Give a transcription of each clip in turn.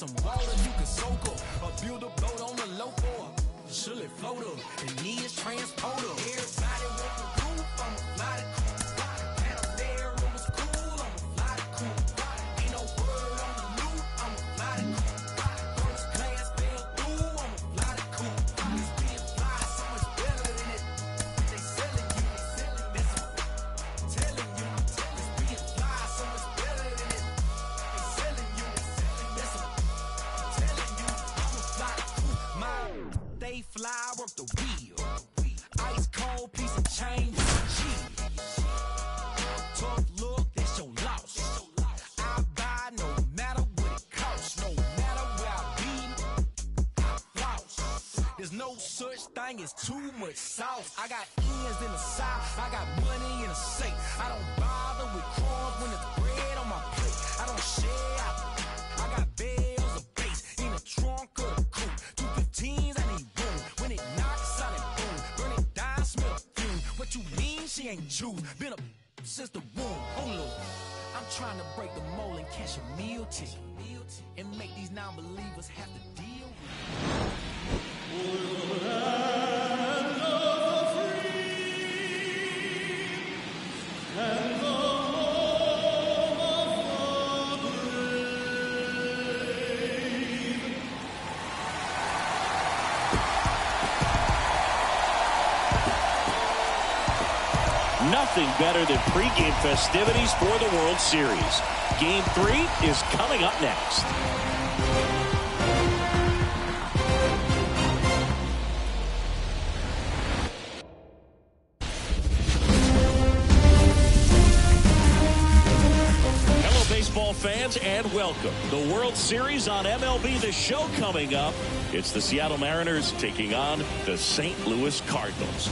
some water you can soak up, or build a boat on the local. Should it float up? The knee is transporter. Everybody want the roof, I'ma fly the cool. Panamera was cool, I'ma fly the cool. Ain't no word on the loop, I'ma fly the cool. First class fell through, I'ma fly the cool. It's being fly so much better than it. They selling you, this I'm telling you. It's being fly so much better than it. They selling you, this I'm telling you. I'ma fly the cool. They fly up the wheel. Ice cold piece of change with cheese. Tough look, that's your loss. I buy no matter what it costs. No matter where I be, I floss. There's no such thing as too much sauce. I got ends in the south, I got money in the safe. I don't bother with crumbs when there's bread on my plate. I don't share, I got bells of bass in the trunk of the coupe. 215s, I need room. When it knocks out and boom, burn it down, smell fume. What you mean she ain't choose? Been a since the womb. Oh Lord, I'm trying to break the mold and cash a meal ticket and make these non-believers have to deal with it. Nothing better than pregame festivities for the World Series. Game 3 is coming up next. Hello, baseball fans, and welcome. The World Series on MLB The Show coming up. It's the Seattle Mariners taking on the St. Louis Cardinals.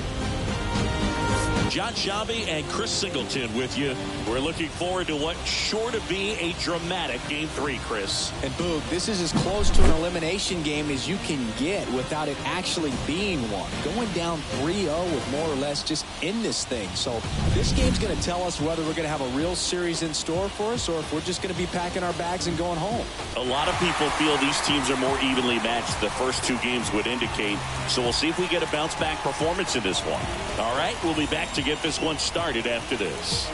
John Sciambi and Chris Singleton with you. We're looking forward to what's sure to be a dramatic Game 3, Chris. And Boog, this is as close to an elimination game as you can get without it actually being one. Going down 3-0 with more or less just in this thing. So this game's going to tell us whether we're going to have a real series in store for us or if we're just going to be packing our bags and going home. A lot of people feel these teams are more evenly matched. The first 2 games would indicate. So we'll see if we get a bounce-back performance in this one. All right, we'll be back to get this one started after this.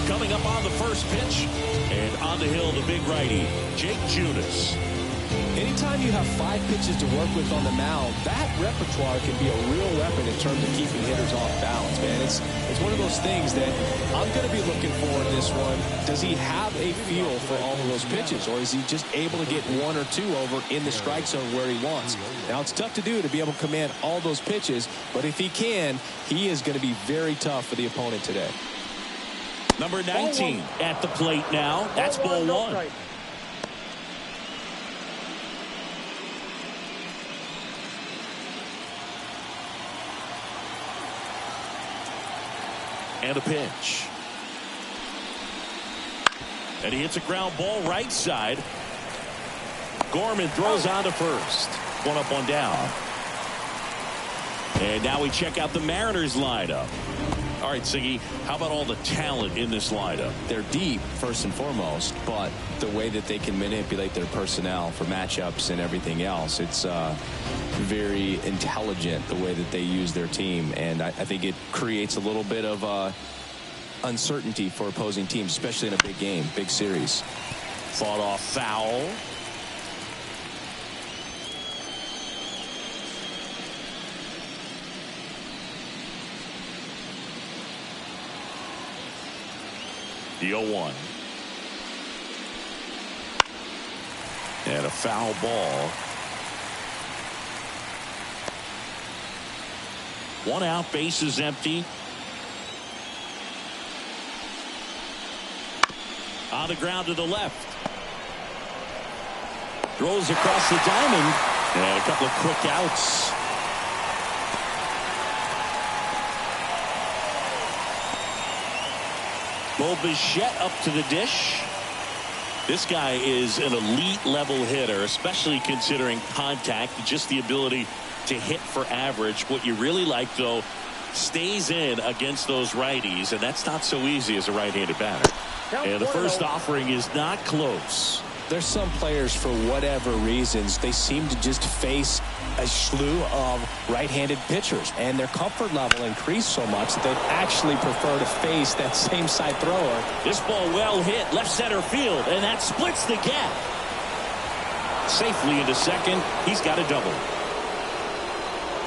Coming up on the first pitch, and on the hill, the big righty, Jake Junis. Anytime you have 5 pitches to work with on the mound, that repertoire can be a real weapon in terms of keeping hitters off balance, man. It's one of those things that I'm going to be looking for in this one. Does he have a feel for all of those pitches, or is he just able to get 1 or 2 over in the strike zone where he wants? Now, it's tough to do to be able to command all those pitches, but if he can, he is going to be very tough for the opponent today. Number 19 at the plate now. That's ball 1. And a pitch. And he hits a ground ball right side. Gorman throws on to first. 1 up, 1 down. And now we check out the Mariners lineup. All right, Siggy, how about all the talent in this lineup? They're deep, first and foremost, but the way that they can manipulate their personnel for matchups and everything else, it's very intelligent the way that they use their team, and I think it creates a little bit of uncertainty for opposing teams, especially in a big game, big series. Fought off foul. The 0-1. And a foul ball. 1 out, base is empty. On the ground to the left. Throws across the diamond. And a couple of quick outs. Bo Bichette up to the dish. This guy is an elite level hitter, especially considering contact, just the ability to hit for average. What you really like, though, stays in against those righties, and that's not so easy as a right-handed batter. And the first offering is not close. There's some players, for whatever reasons, they seem to just face a slew of right-handed pitchers, and their comfort level increased so much that they'd actually prefer to face that same side thrower. This ball well hit left center field, and that splits the gap. Safely into second. He's got a double.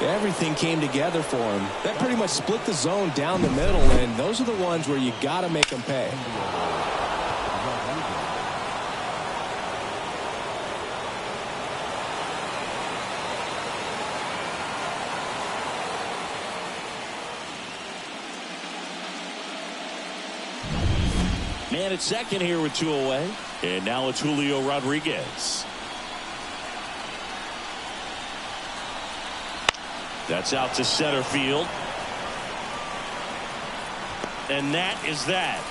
Everything came together for him. That pretty much split the zone down the middle, and those are the ones where you got to make them pay. Man at second here with 2 away. And now it's Julio Rodriguez. That's out to center field. And that is that.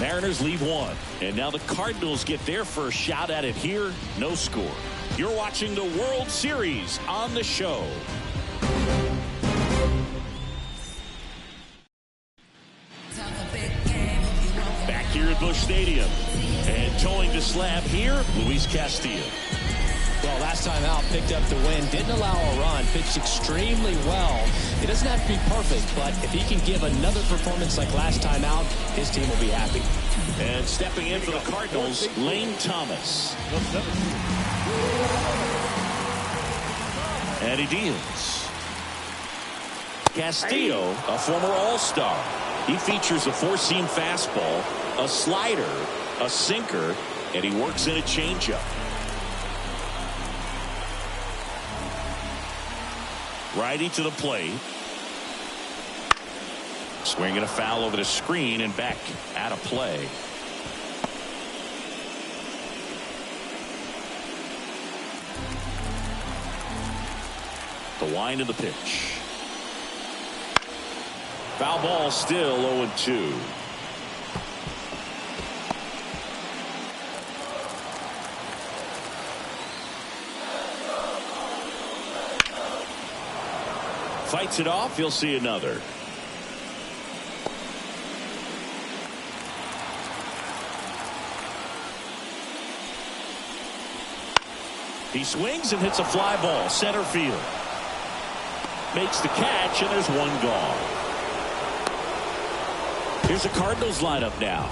Mariners leave one. And now the Cardinals get their first shot at it here. No score. You're watching the World Series on the show. Back here at Busch Stadium. And towing the slab here, Luis Castillo. Well, last time out, picked up the win, didn't allow a run, pitched extremely well. It doesn't have to be perfect, but if he can give another performance like last time out, his team will be happy. And stepping in for the Cardinals, Lane Thomas. And he deals. Castillo, a former All-Star. He features a four-seam fastball, a slider, a sinker, and he works in a changeup. Righty to the plate. Swinging a foul over the screen and back out of play. The wind of the pitch. Foul ball, still 0-2. Fights it off. He'll see another. He swings and hits a fly ball center field. Makes the catch, and there's one gone. Here's the Cardinals lineup now.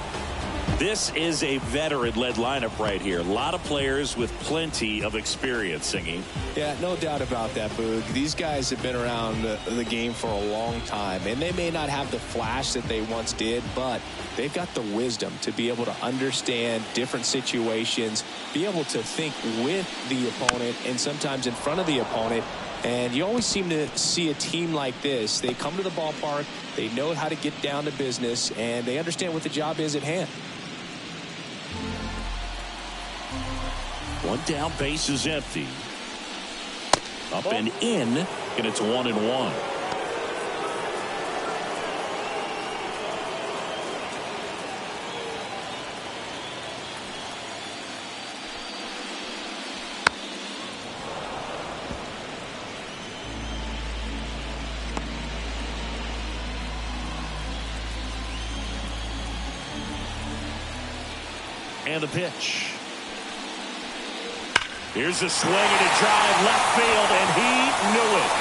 This is a veteran-led lineup right here. A lot of players with plenty of experience singing. Yeah, no doubt about that, Boog. These guys have been around the game for a long time, and they may not have the flash that they once did, but they've got the wisdom to be able to understand different situations, be able to think with the opponent and sometimes in front of the opponent. And you always seem to see a team like this. They come to the ballpark, they know how to get down to business, and they understand what the job is at hand. One down, base is empty. Up and in, and it's 1-1. And the pitch. Here's a swing and a drive left field, and he knew it.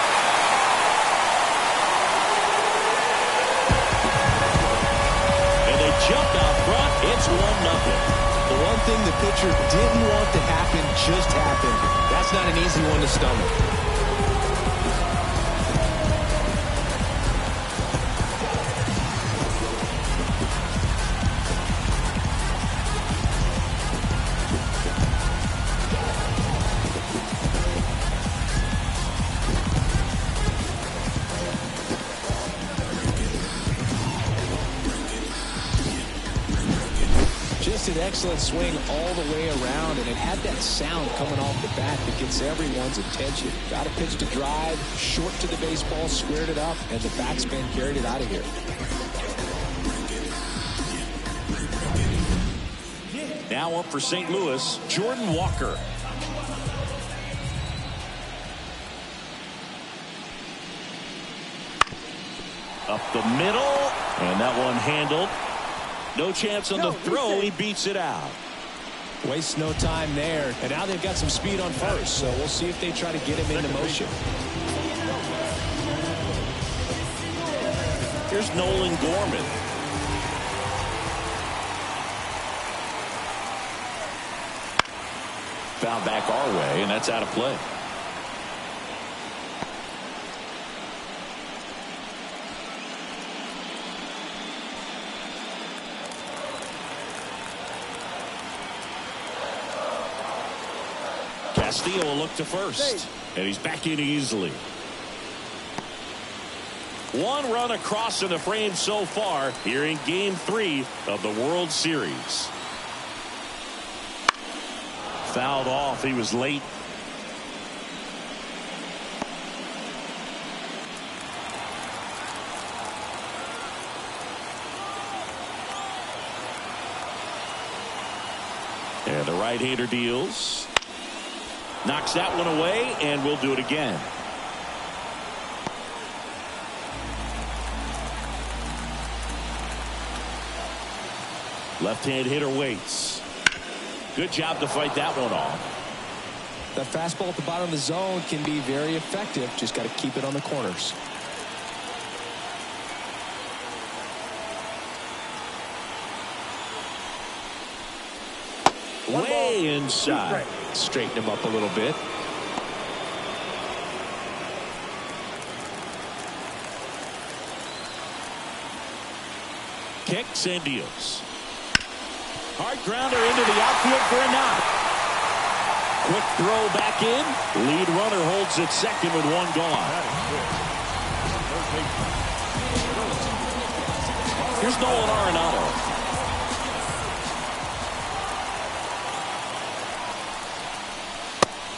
And they jumped out front. It's 1-0. The one thing the pitcher didn't want to happen just happened. That's not an easy one to stomach. An excellent swing all the way around, and it had that sound coming off the bat that gets everyone's attention. Got a pitch to drive, short to the baseball, squared it up, and the backspin carried it out of here. Now up for St. Louis, Jordan Walker. Up the middle, and that one handled. No chance on the throw. He beats it out. Wastes no time there. And now they've got some speed on first, so we'll see if they try to get him into motion. Here's Nolan Gorman. Foul back our way, and that's out of play. Castillo will look to first, and he's back in easily. One run across in the frame so far here in Game 3 of the World Series. Fouled off. He was late. And the right-hander deals. Knocks that one away, and we'll do it again. Left-hand hitter waits. Good job to fight that one off. That fastball at the bottom of the zone can be very effective. Just got to keep it on the corners. Way inside. Straighten him up a little bit. Kicks and deals. Hard grounder into the outfield for a knock. Quick throw back in. Lead runner holds at second with one gone. Here's Nolan Arenado.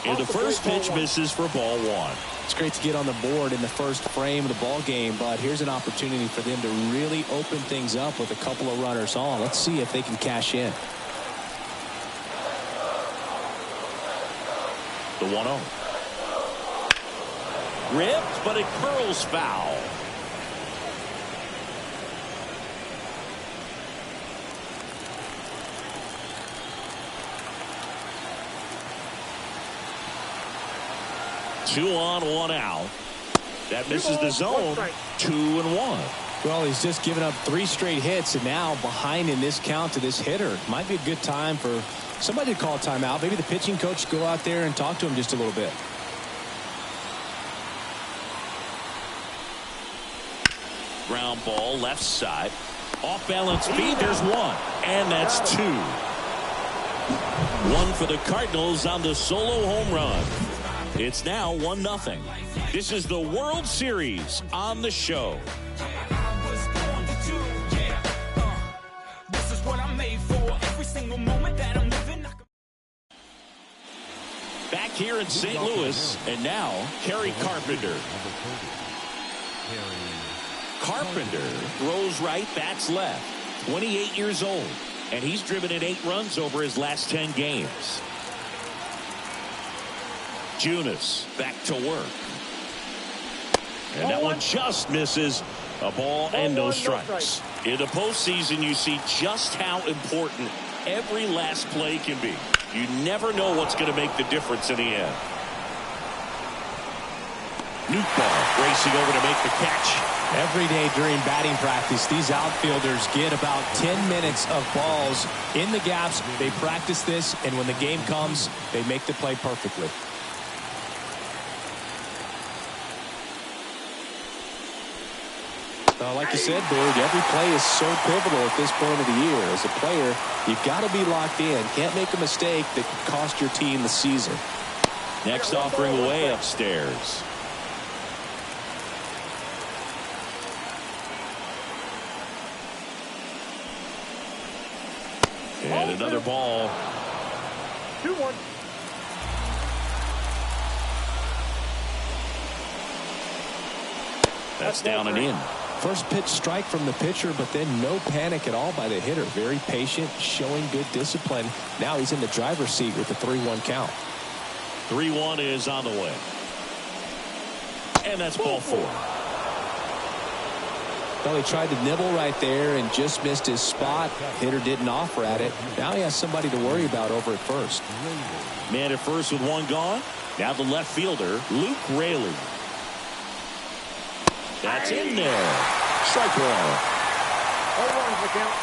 And the first pitch misses for ball one. It's great to get on the board in the first frame of the ball game, but here's an opportunity for them to really open things up with a couple of runners on. Let's see if they can cash in. The 1-0. Ripped, but it curls foul. Two on, one out. That misses the zone. 2-1. Well, he's just given up 3 straight hits, and now behind in this count to this hitter. Might be a good time for somebody to call a timeout. Maybe the pitching coach go out there and talk to him just a little bit. Ground ball left side. Off balance feed. There's one. And that's 2. One for the Cardinals on the solo home run. It's now 1-0. This is the World Series on the show. This is what I'm made for. Every single moment that I'm living. Back here in St. Louis, and now Kerry Carpenter. Carpenter throws right, bats left. 28 years old, and he's driven in 8 runs over his last 10 games. Junis back to work. And that one just misses. A ball and no strikes. In the postseason, you see just how important every last play can be. You never know what's going to make the difference in the end. Nootbaar racing over to make the catch. Every day during batting practice, these outfielders get about 10 minutes of balls in the gaps. They practice this, and when the game comes, they make the play perfectly. Like you said, Bird, every play is so pivotal at this point of the year. As a player, you've got to be locked in. Can't make a mistake that could cost your team the season. Next offering away upstairs. And another ball. 2-1. That's down and in. First pitch strike from the pitcher, but then no panic at all by the hitter. Very patient, showing good discipline. Now he's in the driver's seat with the 3-1 count. 3-1 is on the way. And that's ball 4. Well, he tried to nibble right there and just missed his spot. Hitter didn't offer at it. Now he has somebody to worry about over at first. Man at first with 1 gone. Now the left fielder, Luke Raley. That's in there. Strike 1. 0-1's the count.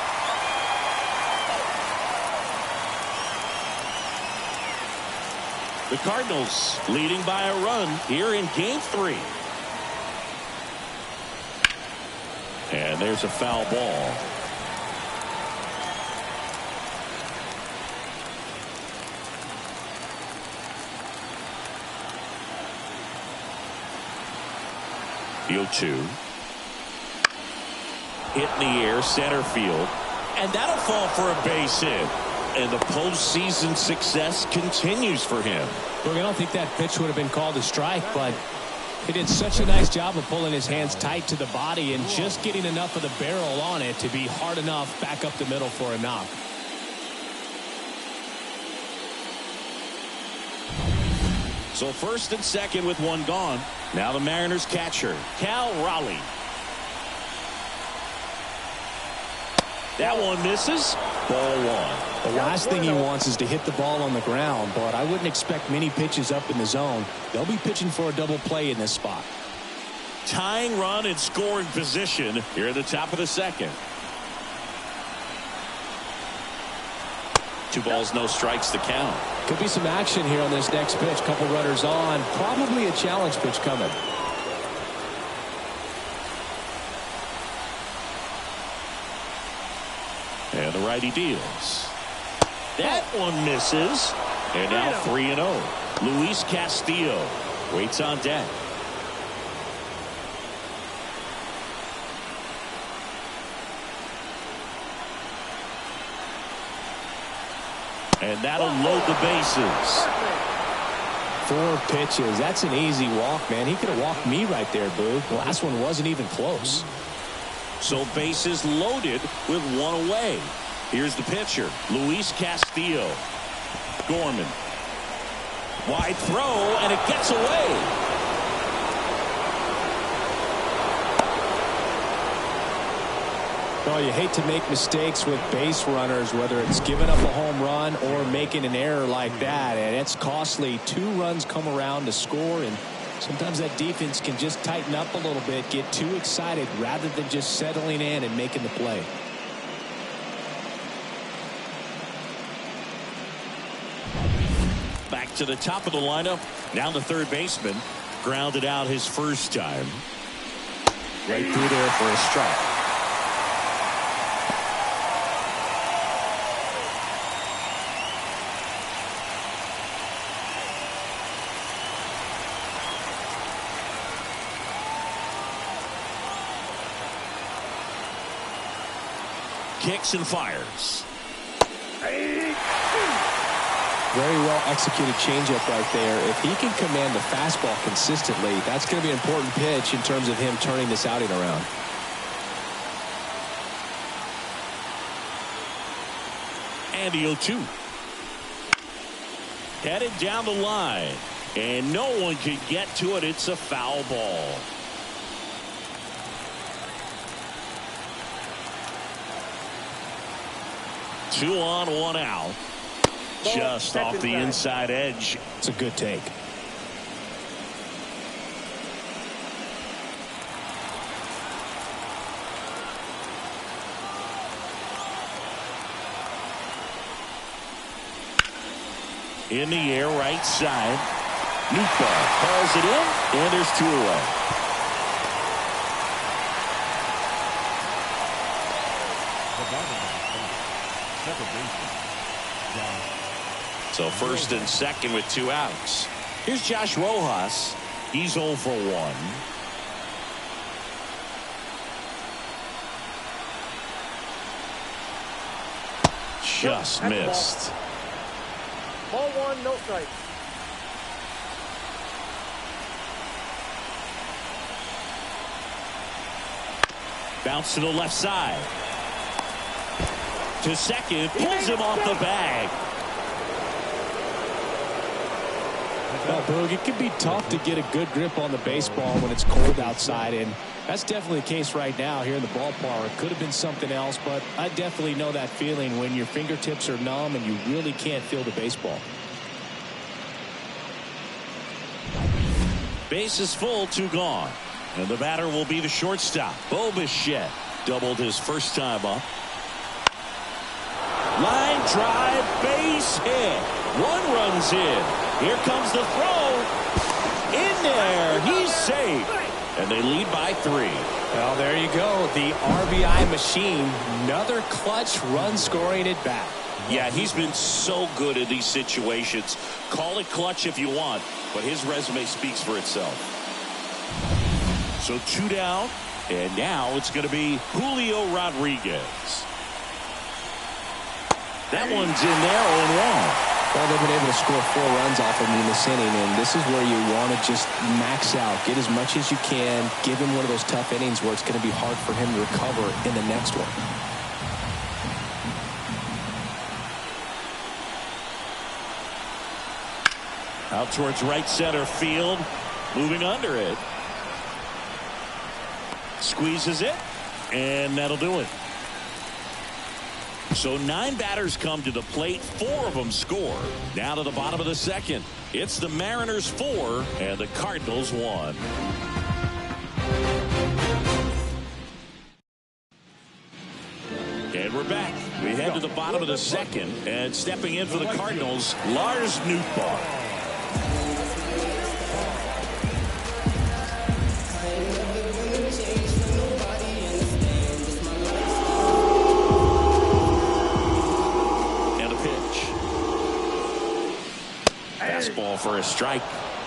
The Cardinals leading by a run here in game 3. And there's a foul ball. The 0-2. Hit in the air, center field. And that'll fall for a base hit. And the postseason success continues for him. Look, I don't think that pitch would have been called a strike, but he did such a nice job of pulling his hands tight to the body and just getting enough of the barrel on it to be hard enough back up the middle for a knock. So first and second with 1 gone. Now the Mariners catcher, Cal Raleigh. That one misses. Ball 1. The last thing he wants is to hit the ball on the ground, but I wouldn't expect many pitches up in the zone. They'll be pitching for a double play in this spot. Tying run in scoring position here at the top of the second. 2 balls, no strikes to count. Could be some action here on this next pitch. Couple runners on. Probably a challenge pitch coming. And the righty deals. That one misses. And now 3-0. Luis Castillo waits on deck. And that'll load the bases. 4 pitches. That's an easy walk, man. He could have walked me right there, Boo. The last one wasn't even close. So bases loaded with 1 away. Here's the pitcher, Luis Castillo. Gorman. Wide throw, and it gets away. Well, you hate to make mistakes with base runners, whether it's giving up a home run or making an error like that, and it's costly. 2 runs come around to score, and sometimes that defense can just tighten up a little bit, get too excited rather than just settling in and making the play. Back to the top of the lineup. Now the third baseman grounded out his first time. Right through there for a strike. Kicks and fires. Very well executed changeup right there. If he can command the fastball consistently, that's going to be an important pitch in terms of him turning this outing around. And the 0-2. Headed down the line. And no one can get to it. It's a foul ball. Two on, 1 out. Just off the inside edge. It's a good take. In the air, right side. Nootbaar calls it in, and there's 2 away. So first and second with 2 outs. Here's Josh Rojas. He's 0 for 1. Just missed. Ball 1, no strikes. Bounce to the left side. To second. Pulls him off the bag. Well, Boog, it can be tough to get a good grip on the baseball when it's cold outside, and that's definitely the case right now here in the ballpark. It could have been something else, but I definitely know that feeling when your fingertips are numb and you really can't feel the baseball. Base is full, 2 gone. And the batter will be the shortstop. Bo Bichette doubled his first time up. Line drive, base hit. 1 run's in. Here comes the throw. In there. He's safe. And they lead by 3. Well, there you go. The RBI machine. Another clutch run scoring at bat. Yeah, he's been so good in these situations. Call it clutch if you want, but his resume speaks for itself. So 2 down, and now it's going to be Julio Rodriguez. That one's in there, 0-1. Well, they've been able to score 4 runs off of him in this inning, and this is where you want to just max out. Get as much as you can. Give him one of those tough innings where it's going to be hard for him to recover in the next one. Out towards right center field. Moving under it. Squeezes it. And that'll do it. So 9 batters come to the plate. 4 of them score. Now to the bottom of the second. It's the Mariners 4 and the Cardinals 1. And we're back. We head to the bottom of the second. And stepping in for the Cardinals, Lars Nootbaar. Fastball for a strike.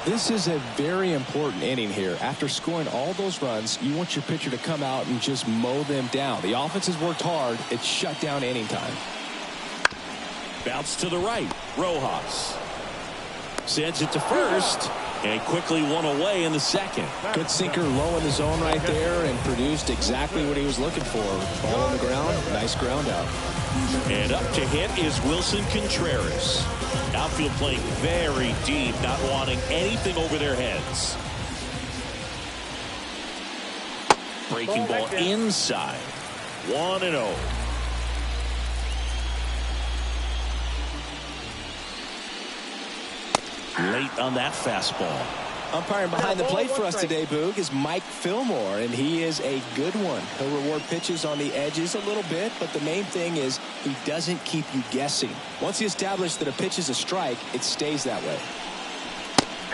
This is a very important inning here. After scoring all those runs, you want your pitcher to come out and just mow them down. The offense has worked hard. It's shut down inning time. Bounce to the right. Rojas sends it to first and quickly 1 away in the second. Good sinker low in the zone right there and produced exactly what he was looking for. Ball on the ground. Nice ground out. And up to hit is Wilson Contreras. Outfield playing very deep, not wanting anything over their heads. Breaking ball inside. 1-0. Late on that fastball. Umpiring behind the plate for us today, Boog, is Mike Fillmore, and he is a good one. He'll reward pitches on the edges a little bit, but the main thing is he doesn't keep you guessing. Once he established that a pitch is a strike, it stays that way.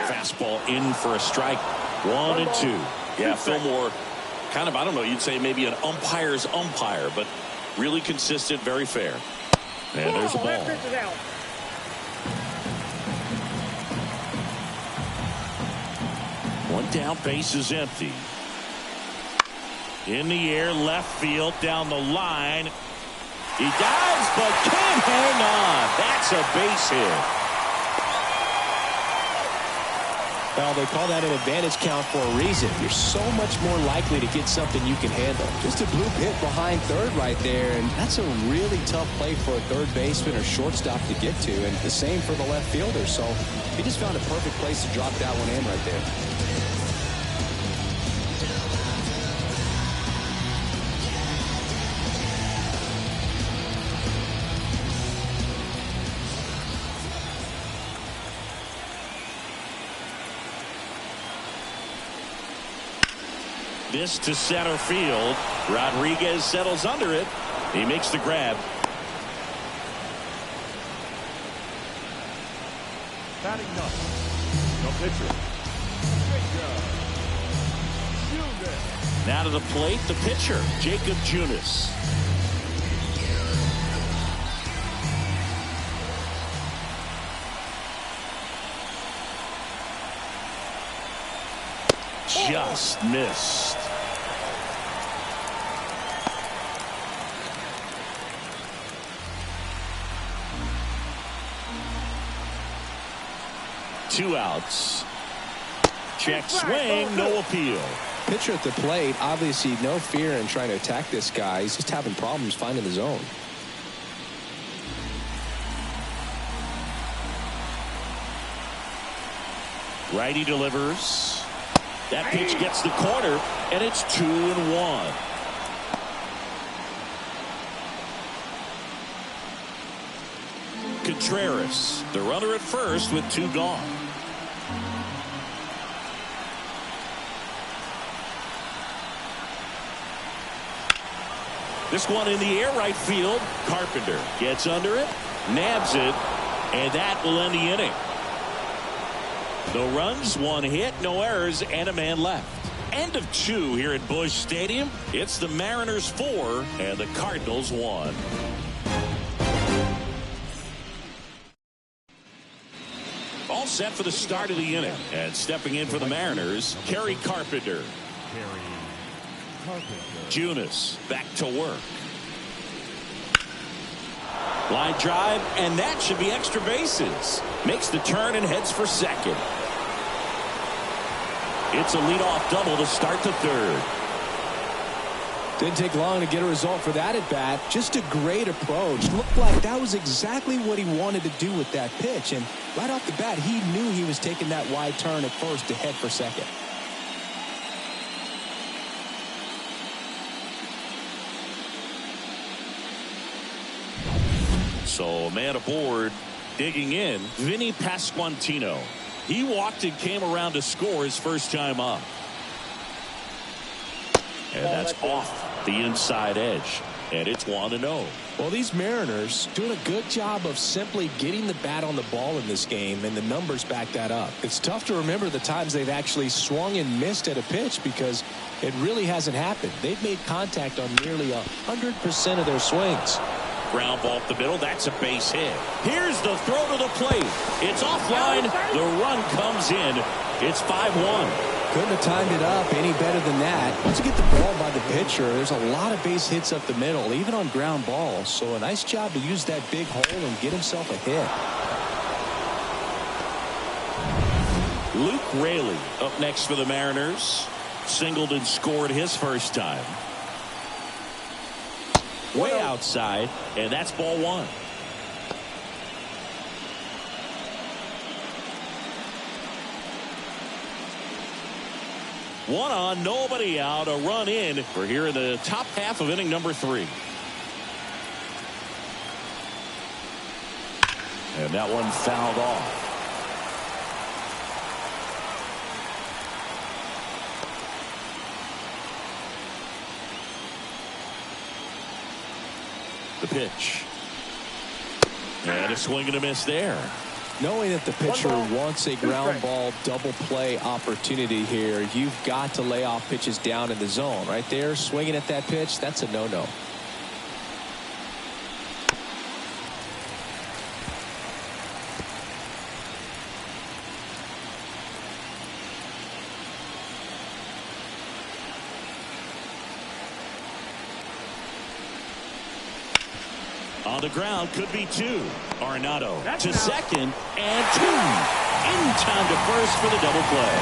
Fastball in for a strike. 1-2. Yeah, Fillmore, kind of, I don't know, you'd say maybe an umpire's umpire, but really consistent, very fair. And there's a ball. One down, base is empty. In the air, left field, down the line. He dives, but can't hang on. That's a base hit. Well, they call that an advantage count for a reason. You're so much more likely to get something you can handle. Just a blue hit behind third right there, and that's a really tough play for a third baseman or shortstop to get to, and the same for the left fielder. So he just found a perfect place to drop that one in right there. This to center field. Rodriguez settles under it. He makes the grab. Batting nothing. No pitcher. Now to the plate, the pitcher, Jacob Junis. Just missed. Two outs. Check swing, no appeal. Pitcher at the plate, obviously no fear in trying to attack this guy. He's just having problems finding the zone. Righty delivers. That pitch gets the corner, and it's 2-1. Contreras, the runner at first with 2 gone. This one in the air right field. Carpenter gets under it, nabs it, and that will end the inning. No runs, 1 hit, no errors, and a man left. End of 2 here at Busch Stadium. It's the Mariners 4 and the Cardinals 1. All set for the start of the inning. And stepping in for the Mariners, Kerry Carpenter. Junis back to work. Line drive, and that should be extra bases. Makes the turn and heads for second. It's a leadoff double to start the third. Didn't take long to get a result for that at bat. Just a great approach. Looked like that was exactly what he wanted to do with that pitch. And right off the bat, he knew he was taking that wide turn at first to head for second. So a man aboard, digging in, Vinny Pasquantino. He walked and came around to score his first time up. And that's off the inside edge. And it's 1-0. Well, these Mariners doing a good job of simply getting the bat on the ball in this game, and the numbers back that up. It's tough to remember the times they've actually swung and missed at a pitch because it really hasn't happened. They've made contact on nearly 100% of their swings. Ground ball up the middle. That's a base hit. Here's the throw to the plate. It's offline. The run comes in. It's 5-1. Couldn't have timed it up any better than that. Once you get the ball by the pitcher, there's a lot of base hits up the middle, even on ground balls. So a nice job to use that big hole and get himself a hit. Luke Raley up next for the Mariners. Singled and scored his first time. Way outside, and that's ball 1. One on, nobody out, a run in. We're here in the top half of inning number 3. And that one fouled off. The pitch. And a swing and a miss there. Knowing that the pitcher wants a ground ball double play opportunity here, you've got to lay off pitches down in the zone. Right there, swinging at that pitch, that's a no-no. On the ground, could be 2. Arenado to second, and 2. In time to first for the double play.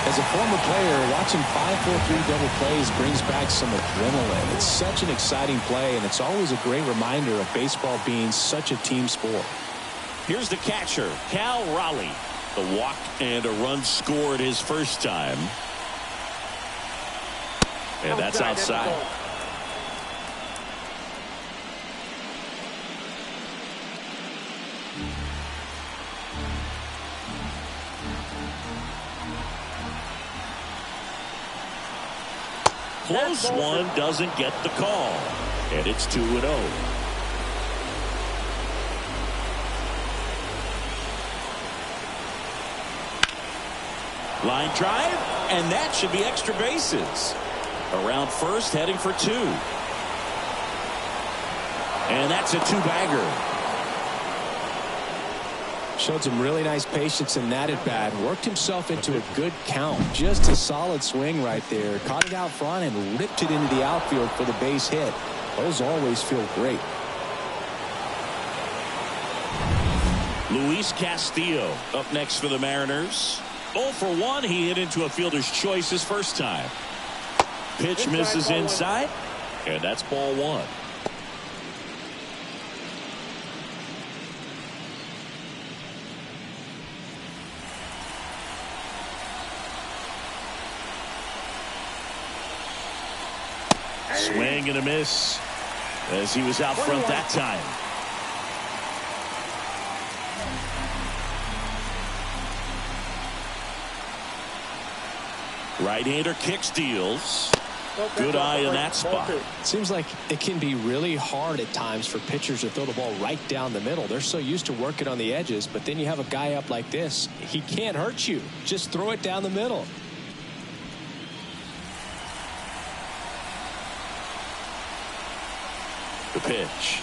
As a former player, watching 5-4-3 double plays brings back some adrenaline. It's such an exciting play, and it's always a great reminder of baseball being such a team sport. Here's the catcher, Cal Raleigh. The walk and a run scored his first time. And that's outside. Close one doesn't get the call. And it's 2-0. Line drive, and that should be extra bases. Around first, heading for 2. And that's a 2-bagger. Showed some really nice patience in that at bat. Worked himself into a good count. Just a solid swing right there. Caught it out front and ripped it into the outfield for the base hit. Those always feel great. Luis Castillo up next for the Mariners. 0 for 1. He hit into a fielder's choice his first time. Pitch misses inside, and that's ball one. Swing and a miss as he was out front that time. Right-hander kick steals. Good eye in that spot. Seems like it can be really hard at times for pitchers to throw the ball right down the middle. They're so used to working on the edges, but then you have a guy up like this. He can't hurt you. Just throw it down the middle. The pitch.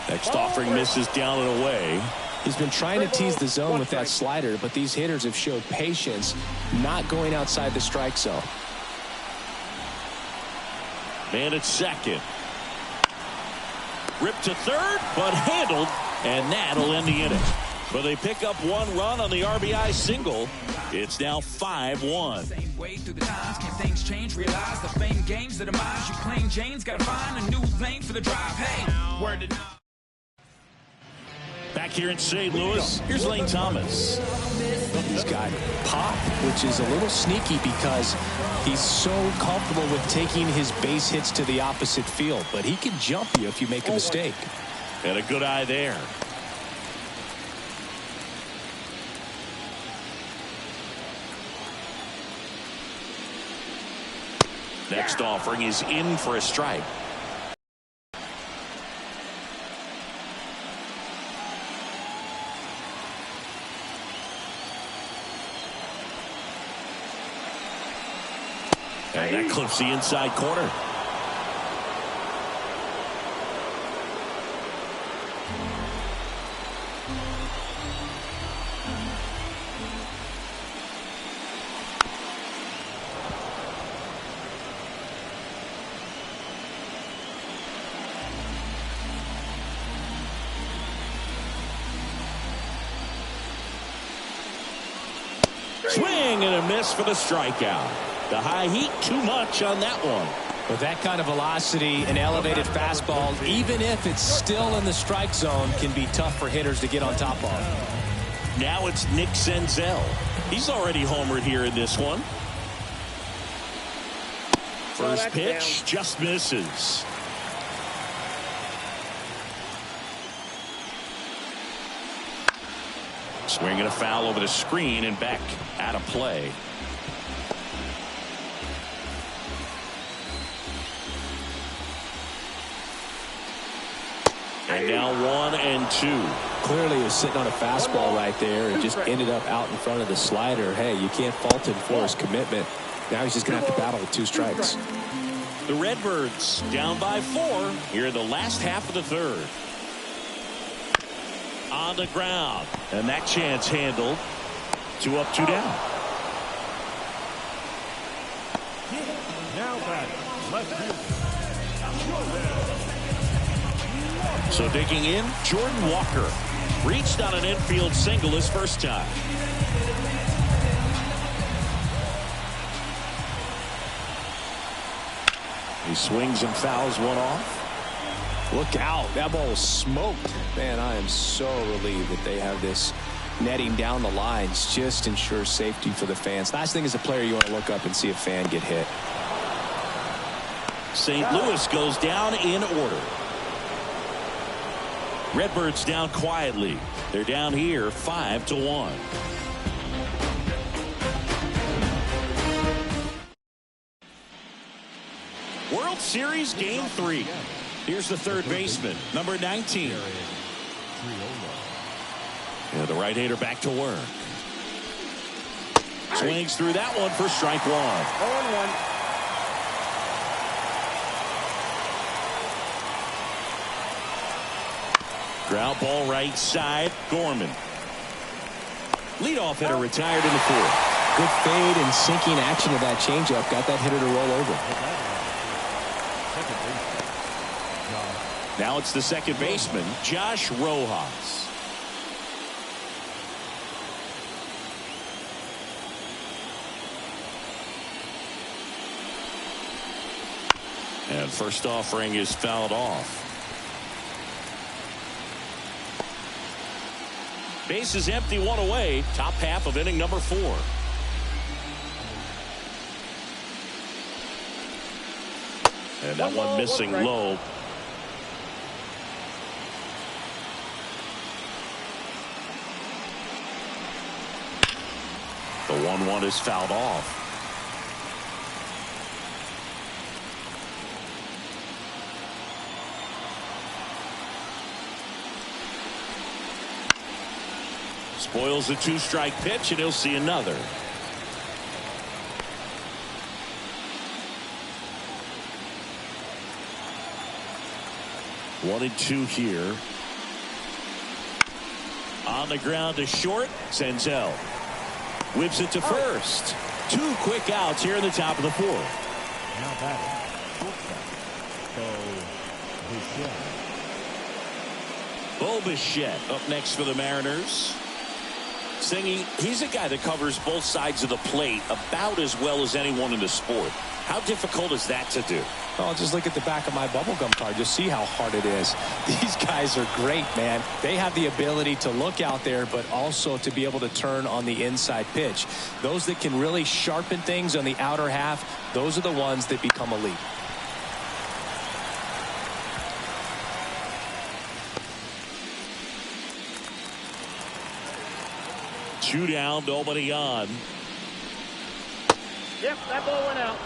Next offering misses down and away. He's been trying to tease the zone with that slider, but these hitters have showed patience, not going outside the strike zone. Man at second. Ripped to third, but handled, and that'll end the inning. But they pick up one run on the RBI single. It's now 5-1. Same way through the times, can things change? Realize the fame games, the demise. You claim Jane's gotta find a new lane for the drive. Hey, word to Back here in St. Louis, here's Lane Thomas. He's got pop, which is a little sneaky because he's so comfortable with taking his base hits to the opposite field. But he can jump you if you make a mistake. And a good eye there. Next offering is in for a strike. And that clips the inside corner. Swing and a miss for the strikeout. The high heat, too much on that one. With that kind of velocity, an elevated fastball, even if it's still in the strike zone, can be tough for hitters to get on top of. Now it's Nick Senzel. He's already homered here in this one. First pitch just misses. Swinging a foul over the screen and back out of play. And now 1-2. Clearly he was sitting on a fastball right there and just ended up out in front of the slider. Hey, you can't fault him for his commitment. Now he's just going to have to battle with 2 strikes. The Redbirds down by 4 here in the last half of the third. On the ground. And that chance handled. 2 up, 2 down. Now back, left field. So digging in, Jordan Walker reached on an infield single his first time. He swings and fouls one off. Look out. That ball was smoked. Man, I am so relieved that they have this netting down the lines. Just ensures safety for the fans. Last thing as a player, you want to look up and see a fan get hit. St. Louis goes down in order. Redbirds down quietly. They're down here 5-1. World Series Game 3. Here's the third baseman, number 19. Yeah, the right-hander back to work. Swings through that one for strike 1. Ground ball right side. Gorman. Leadoff hitter retired in the 4th. Good fade and sinking action of that changeup got that hitter to roll over. Now it's the second baseman, Josh Rojas. And first offering is fouled off. Base is empty, one away. Top half of inning number 4. And that one missing low. The 1-1 is fouled off. Spoils a 2-strike pitch, and he'll see another. One and 2 here. On the ground to short. Senzel whips it to first. 2 quick outs here in the top of the 4th. Now batting. Bo Bichette up next for the Mariners. Singy, he's a guy that covers both sides of the plate about as well as anyone in the sport. How difficult is that to do? Oh, just look at the back of my bubblegum card. Just see how hard it is. These guys are great, man. They have the ability to look out there, but also to be able to turn on the inside pitch. Those that can really sharpen things on the outer half, those are the ones that become elite. Two down, nobody on. Yep, that ball went out.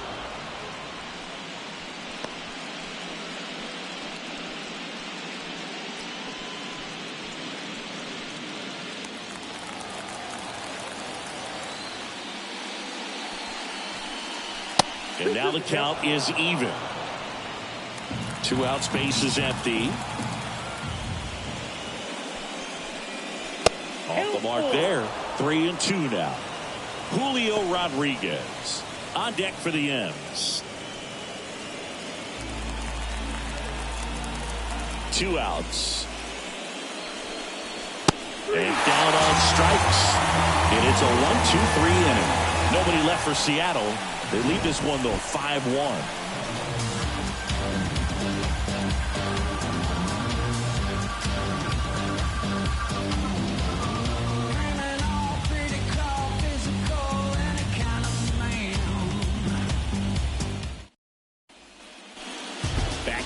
And now the count is even. 2 outs, base is empty. Off the mark there. 3 and 2 now. Julio Rodriguez on deck for the M's. 2 outs. And down on strikes. And it's a 1-2-3 inning. Nobody left for Seattle. They lead this one though 5-1.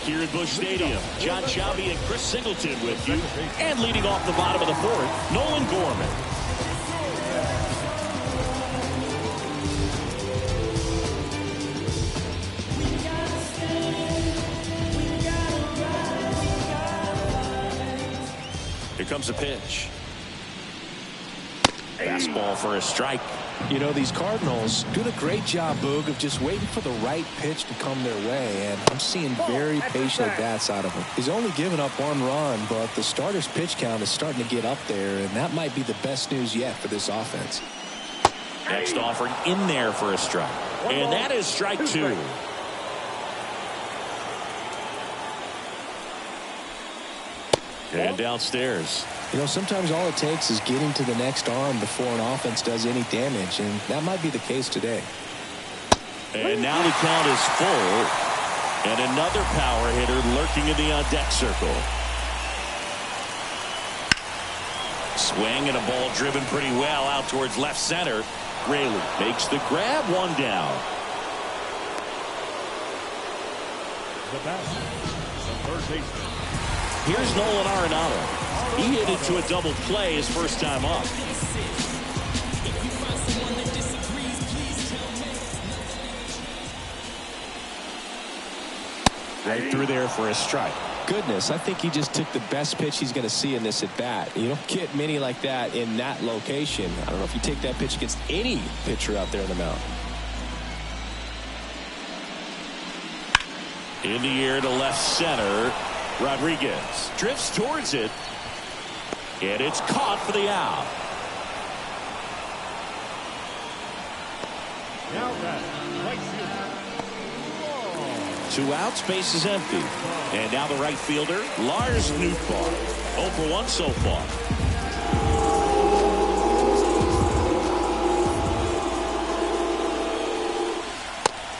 Here at Busch Stadium, John Sciambi and Chris Singleton with you. And leading off the bottom of the 4th, Nolan Gorman. Here comes a pitch. Fastball for a strike. You know, these Cardinals doing a great job, Boog, of just waiting for the right pitch to come their way, and I'm seeing very patient at-bats out of him. He's only given up 1 run, but the starter's pitch count is starting to get up there, and that might be the best news yet for this offense. Next offering in there for a strike. And that is strike 2. And downstairs. You know, sometimes all it takes is getting to the next arm before an offense does any damage, and that might be the case today. And now the count is full, and another power hitter lurking in the on-deck circle. Swing and a ball driven pretty well out towards left center. Raley makes the grab, 1 down. The batter, the third baseman. Here's Nolan Arenado. He hit it to a double play his first time up. Right through there for a strike. Goodness, I think he just took the best pitch he's going to see in this at bat. You don't get many like that in that location. I don't know if you take that pitch against any pitcher out there in the mound. In the air to left center. Rodriguez drifts towards it. And it's caught for the out. Now that right fielder. 2 outs, base is empty. And now the right fielder, Lars Nootbaar. 0 for 1 so far.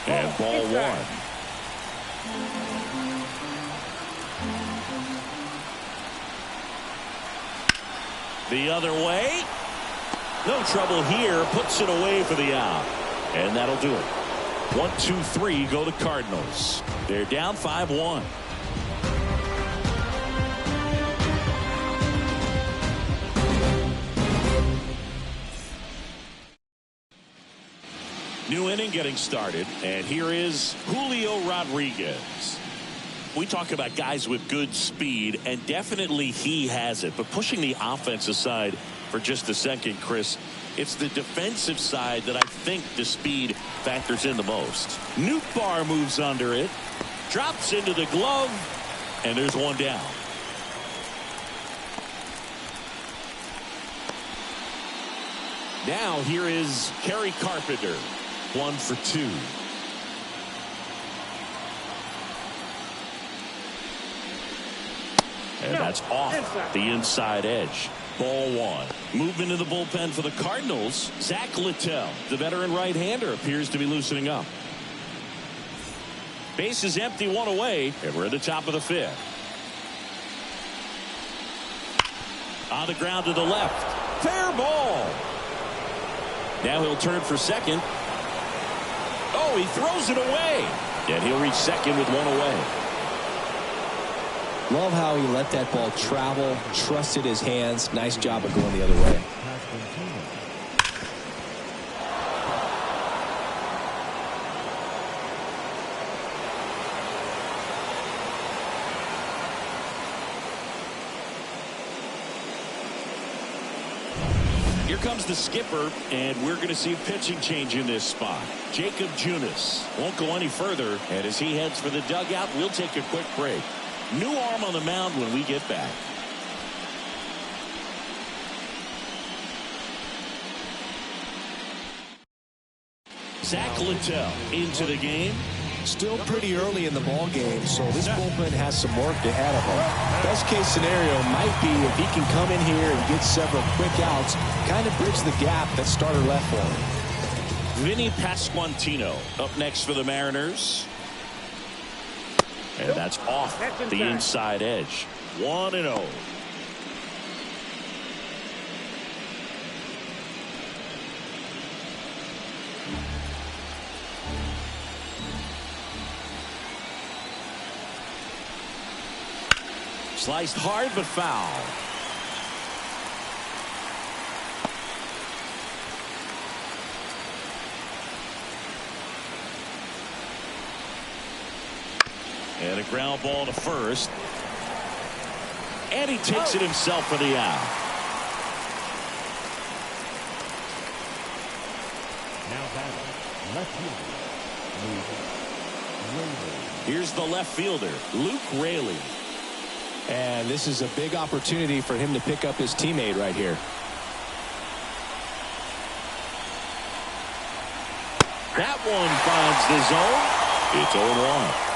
And ball 1. The other way. No trouble here. Puts it away for the out. And that'll do it. 1, 2, 3 go the Cardinals. They're down 5-1. New inning getting started, and here is Julio Rodriguez. We talk about guys with good speed, and definitely he has it. But pushing the offense aside for just a second, Chris, it's the defensive side that I think the speed factors in the most. Nootbaar moves under it, drops into the glove, and there's one down. Now here is Kerry Carpenter. 1 for 2. And that's off the inside edge. Ball 1. Movement in the bullpen for the Cardinals. Zach Littell, the veteran right-hander, appears to be loosening up. Base is empty, 1 away, and we're at the top of the 5th. On the ground to the left. Fair ball. Now he'll turn for second. Oh, he throws it away. And he'll reach second with 1 away. Love how he let that ball travel, trusted his hands. Nice job of going the other way. Here comes the skipper, and we're going to see a pitching change in this spot. Jacob Junis won't go any further, and as he heads for the dugout, we'll take a quick break. New arm on the mound when we get back. Zach Littell into the game. Still pretty early in the ball game, so this bullpen has some work ahead of him. Best case scenario might be if he can come in here and get several quick outs, kind of bridge the gap that starter left for him. Vinny Pasquantino up next for the Mariners. And that's off the inside edge. 1-0. Sliced hard but foul. And a ground ball to first. And he takes it himself for the out. Now batting, left fielder. Here's the left fielder, Luke Raley. And this is a big opportunity for him to pick up his teammate right here. That one finds the zone. It's 0-1.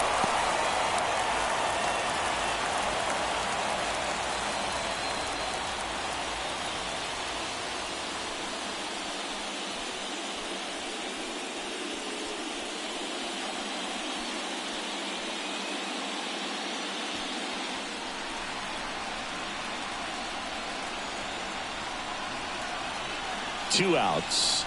Two outs.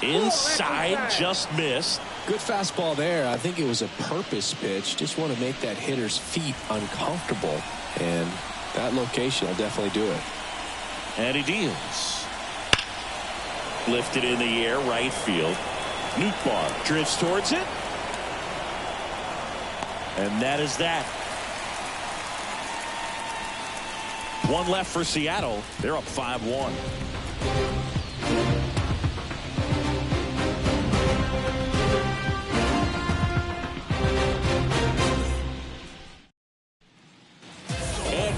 Inside, just missed. Good fastball there. I think it was a purpose pitch. Just want to make that hitter's feet uncomfortable. And that location will definitely do it. And he deals. Lifted in the air, right field. Nootbaar drifts towards it. And that is that. One left for Seattle. They're up 5-1.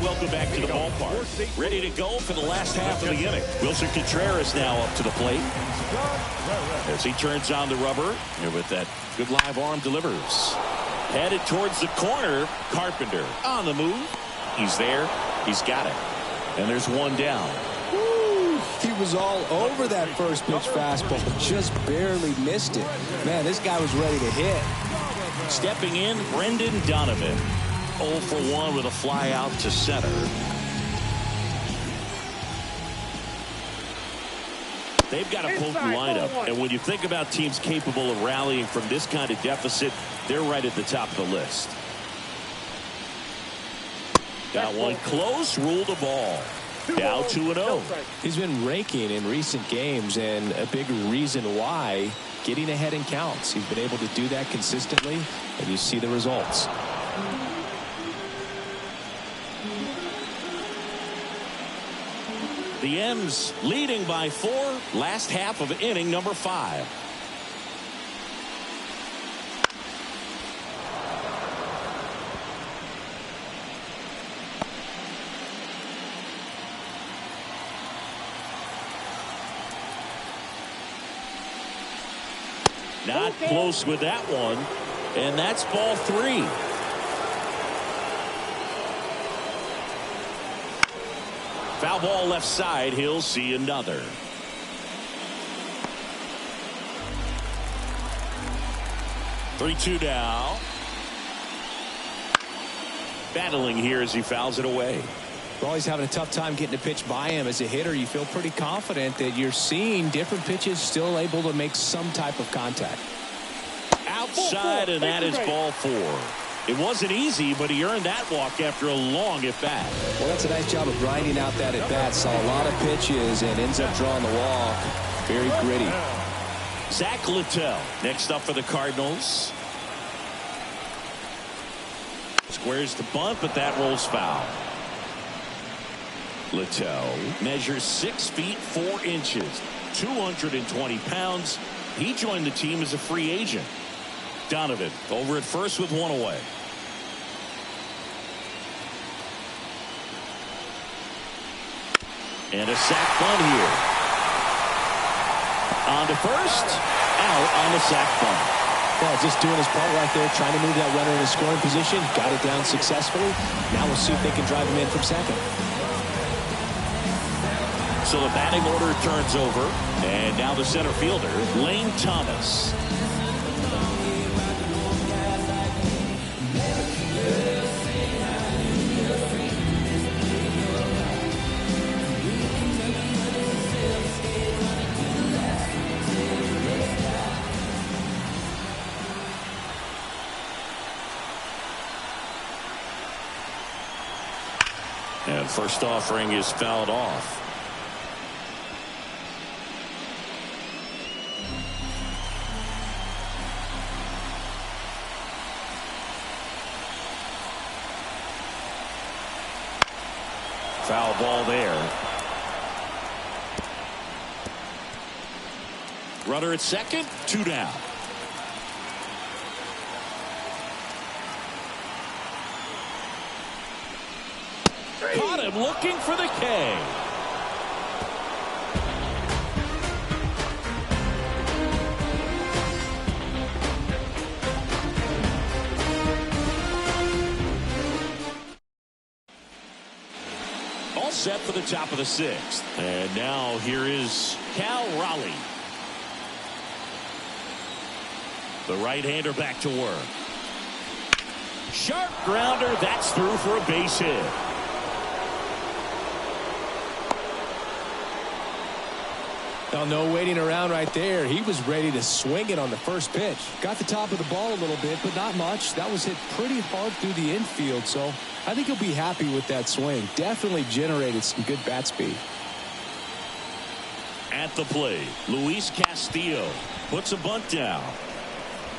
Welcome back to the ballpark. Ready to go for the last half of the inning. Wilson Contreras now up to the plate as he turns on the rubber, and with that good live arm delivers. Headed towards the corner. Carpenter on the move. He's there. He's got it. And there's one down. Woo, he was all over that first pitch fastball. Just barely missed it. Man, this guy was ready to hit. Stepping in, Brendan Donovan. 0 for 1 with a fly out to center. They've got a potent lineup, and when you think about teams capable of rallying from this kind of deficit, they're right at the top of the list. Got one close, ruled a ball. Now 2-0. He's been raking in recent games, and a big reason why, getting ahead in counts. He's been able to do that consistently, and you see the results. The M's leading by 4, last half of inning number 5. Not close with that one, and that's ball 3. Foul ball left side. He'll see another. Three-2 now. Battling here as he fouls it away. Well, he's having a tough time getting a pitch by him. As a hitter, you feel pretty confident that you're seeing different pitches still able to make some type of contact. Outside, and that is ball 4. It wasn't easy, but he earned that walk after a long at-bat. Well, that's a nice job of grinding out that at-bat. Saw a lot of pitches and ends up drawing the walk. Very gritty. Zach Littell next up for the Cardinals. Squares the bunt, but that rolls foul. Littell measures 6 feet 4 inches, 220 pounds. He joined the team as a free agent. Donovan over at first with one away. And a sac bunt here. On to first, out on the sac bunt. Well, just doing his part right there, trying to move that runner in a scoring position. Got it down successfully. Now we'll see if they can drive him in from second. So the batting order turns over, and now the center fielder, Lane Thomas. And first offering is fouled off. Foul ball there. Runner at second, 2 down. Caught him looking for the K. All set for the top of the 6th. And now here is Cal Raleigh. The right-hander back to work. Sharp grounder. That's through for a base hit. Well, no waiting around right there. He was ready to swing it on the first pitch. Got the top of the ball a little bit, but not much. That was hit pretty hard through the infield, so I think he'll be happy with that swing. Definitely generated some good bat speed. At the plate, Luis Castillo puts a bunt down.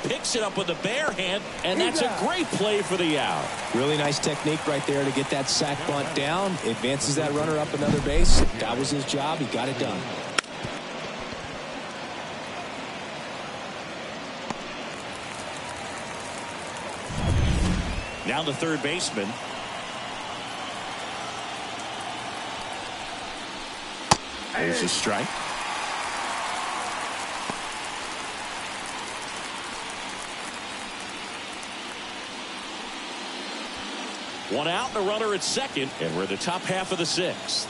Picks it up with a bare hand, and that's a great play for the out. Really nice technique right there to get that sac bunt down. Advances that runner up another base. That was his job. He got it done. Now the third baseman. There's a strike. One out and a runner at second, and we're at the top half of the 6th.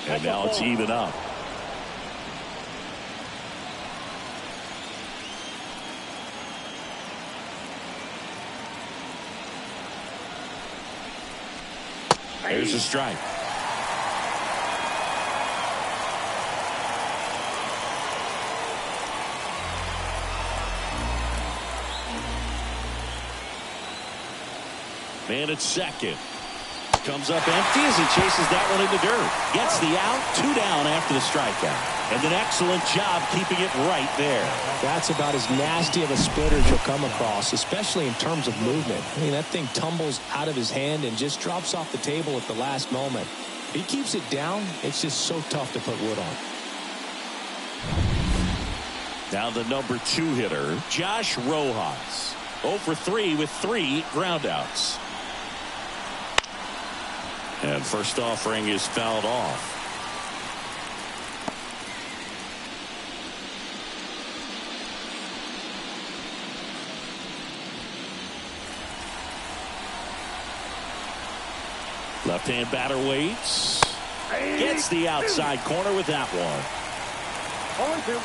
And now it's even up. There's a strike. Man at second. Comes up empty as he chases that one in the dirt. Gets the out, 2 down after the strikeout. And an excellent job keeping it right there. That's about as nasty of a splitter as you'll come across, especially in terms of movement. I mean, that thing tumbles out of his hand and just drops off the table at the last moment. If he keeps it down, it's just so tough to put wood on. Now the number 2 hitter, Josh Rojas. 0 for 3 with 3 groundouts. And first offering is fouled off. Left-hand batter waits. Gets the outside corner with that one. 0-2.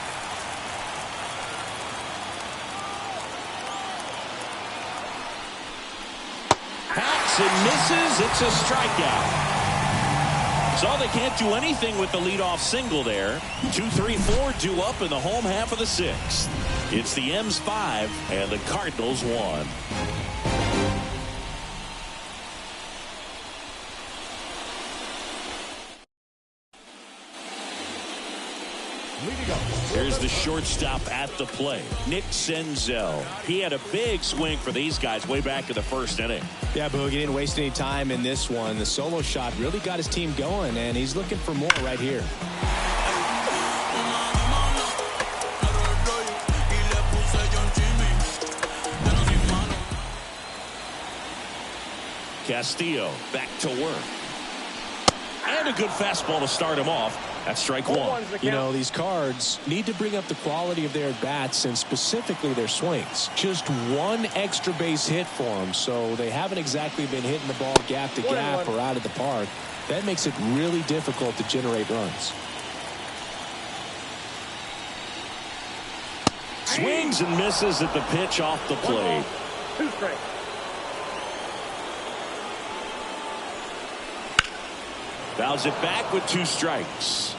Hacks and misses. It's a strikeout. So they can't do anything with the leadoff single there. 2-3-4 due up in the home half of the 6th. It's the M's 5 and the Cardinals 1. Here's the shortstop at the plate, Nick Senzel. He had a big swing for these guys way back in the 1st inning. Yeah, Boog, he didn't waste any time in this one. The solo shot really got his team going, and he's looking for more right here. Castillo back to work. And a good fastball to start him off. That's strike 1. You know, these Cards need to bring up the quality of their at-bats and specifically their swings. Just one extra base hit for them, so they haven't exactly been hitting the ball gap to gap or out of the park. That makes it really difficult to generate runs. Swings and misses at the pitch off the plate. 2 strikes. Fouls it back with 2 strikes.